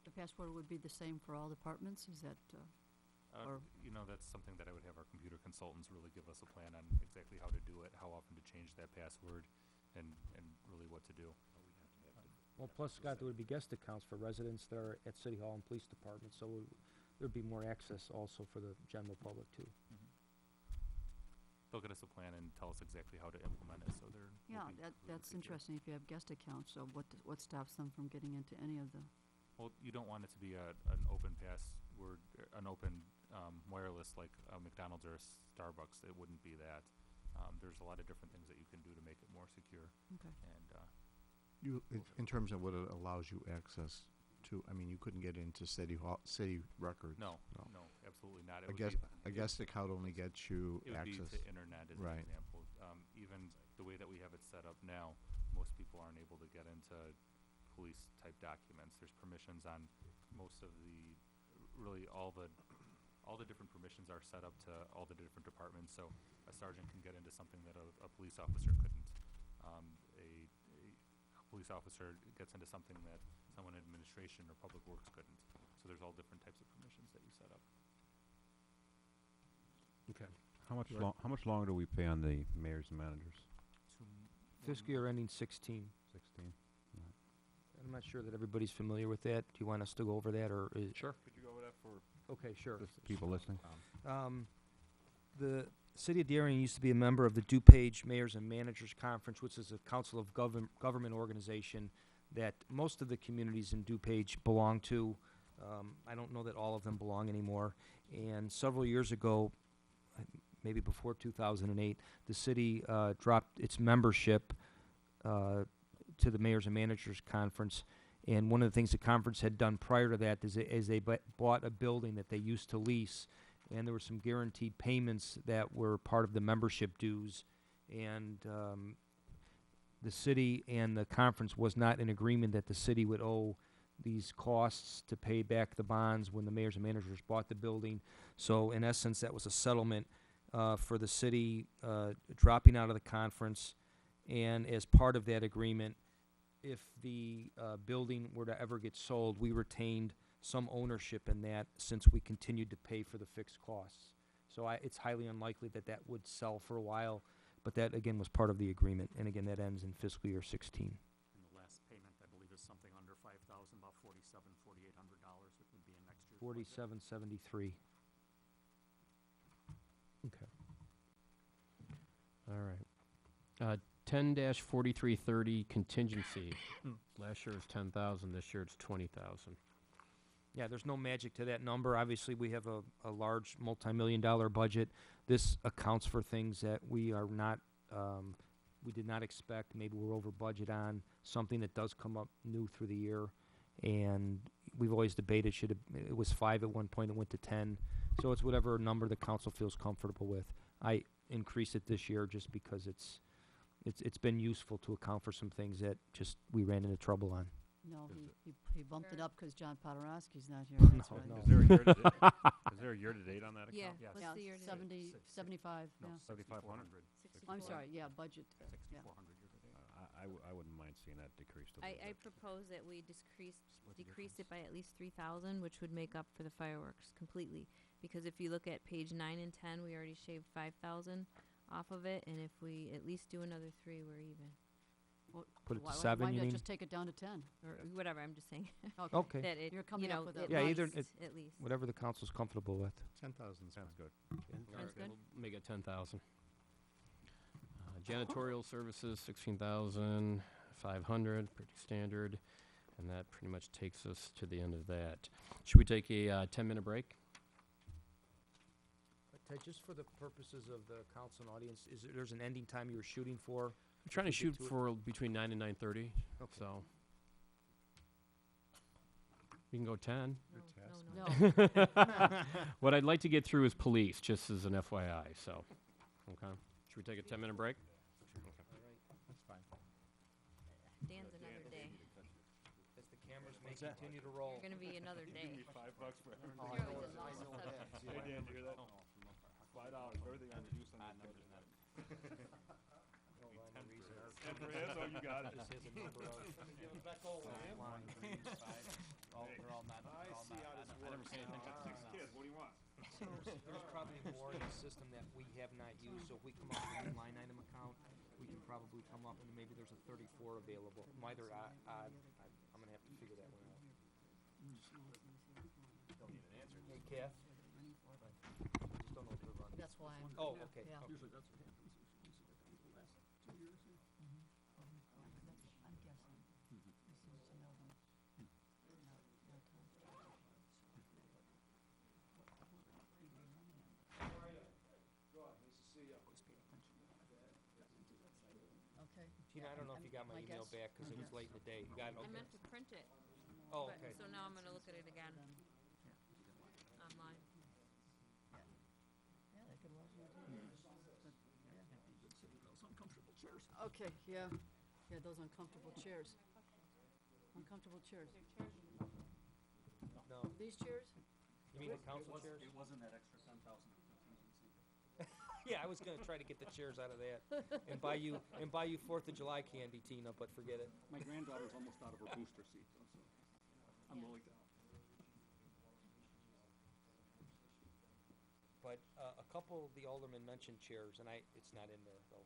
The password would be the same for all departments, is that, or- That's something that I would have our computer consultants really give us a plan on exactly how to do it, how often to change that password, and really what to do. Well, plus, Scott, there would be guest accounts for residents there at City Hall and Police Department, so there'd be more access also for the general public, too. They'll get us a plan and tell us exactly how to implement it, so they're. yeah, that's interesting. If you have guest accounts, so what stops them from getting into any of the? Well, you don't want it to be an open password, an open wireless like a McDonald's or a Starbucks. It wouldn't be that. There's a lot of different things that you can do to make it more secure. Okay. And In terms of what it allows you access to, I mean, you couldn't get into city records. no, absolutely not. It A would guest, be, a guest account only gets you it would be access. to internet as Right. an example. Even the way that we have it set up now, most people aren't able to get into police type documents. There's permissions on most of really all the different permissions are set up to all the different departments. So a sergeant can get into something that a police officer couldn't. A police officer gets into something that someone in administration or public works couldn't. So there's all different types of permissions that you set up. Okay. How much longer do we pay on the mayors and managers? Fiscal year ending 16. 16. I'm not sure that everybody's familiar with that. Do you want us to go over that, or is? Sure. Could you go over that for? Okay, sure. Just the people listening. The City of Darien used to be a member of the DuPage Mayors and Managers Conference, which is a council of government organization that most of the communities in DuPage belong to. I don't know that all of them belong anymore. And several years ago, maybe before 2008, the city dropped its membership to the Mayors and Managers Conference. And one of the things the conference had done prior to that is they bought a building that they used to lease, and there were some guaranteed payments that were part of the membership dues. And the city and the conference was not in agreement that the city would owe these costs to pay back the bonds when the mayors and managers bought the building. So in essence, that was a settlement for the city dropping out of the conference. And as part of that agreement, if the building were to ever get sold, we retained some ownership in that since we continued to pay for the fixed costs. So it's highly unlikely that that would sell for a while, but that again was part of the agreement. And again, that ends in fiscal year 16. And the last payment, I believe, is something under 5,000, about $4,800 it would be in next year's budget. 4773. Okay. All right. 10-4330 contingency. Last year was 10,000. This year it's 20,000. Yeah, there's no magic to that number. Obviously, we have a large multi-million-dollar budget. This accounts for things that we are not, we did not expect. Maybe we're over budget on something that does come up new through the year. And we've always debated, it was 5 at one point, it went to 10. So it's whatever number the council feels comfortable with. I increased it this year just because it's been useful to account for some things that just we ran into trouble on. No, he bumped it up because John Podorowski's not here. That's No, right. no. Is there a year to date? Is there a year to date on that Yeah, account? Yes. what's Yeah, the year to 70, 75, No, yeah. 7,500. 6,400. I'm sorry, yeah, budget, yeah. 6,400 year to date. I wouldn't mind seeing that decrease. a little I bit. propose that we decrease Split the it by at least 3,000, which would make up for the fireworks completely. Because if you look at page 9 and 10, we already shaved 5,000 off of it, and if we at least do another 3, we're even. Well, Put it to why- 7, Why you not mean? just take it down to 10? Or whatever, I'm just saying. Okay. That it, You're you coming up know, with at a- Yeah, either least, it- at least. Whatever the council's comfortable with. 10,000 sounds good. Sounds good. We'll make it 10,000. Janitorial services, 16,500, pretty standard. And that pretty much takes us to the end of that. Should we take a 10-minute break? Ted, just for the purposes of the council and audience, there's an ending time you were shooting for? I'm trying to we get shoot to it- for between 9 and 9:30, Okay. so. We can go 10. No. What I'd like to get through is police, just as an FYI, so, okay. Should we take a 10-minute break? That's fine. Dan's another day. As the cameras may continue to roll. You're gonna be another day. $5 for everything. You're always in all the subjects. Hey, Dan, did you hear that? $5 for everything on the juice on the picture. 10 for his, oh, you got it. Just has a number of. I never seen anything like 6 kids, what do you want? There's probably more in the system that we have not used, so if we come up with a new line item account, we can probably come up and maybe there's a 34 available. Either I'm gonna have to figure that one out. Hey, Kath? Just don't know if they're running. That's why I'm. Oh, okay. Yeah. okay. I'm guessing. He seems to know them. Okay. Tina, I don't know if you got my My email guess? back, because it was late in the day. You got it? I Okay. meant to print it. Oh, but- okay. So now I'm gonna look at it again. Online. Yeah, they could well do that. Okay, yeah, yeah, those uncomfortable chairs. Uncomfortable chairs. No, These chairs? you mean the council chairs? It wasn't that extra 10,000 for contingency. Yeah, I was gonna try to get the chairs out of that and buy you 4th of July candy, Tina, but forget it. My granddaughter's almost out of her booster seat, though, so I'm willing to help. But a couple of the aldermen mentioned chairs, and it's not in there, though.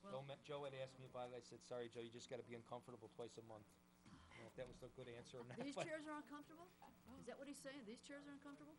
Well, Joe had asked me about it, I said, sorry, Joe, you just gotta be uncomfortable twice a month. I don't know if that was a good answer or not. These but- chairs are uncomfortable? Is that what he's saying? These chairs are uncomfortable?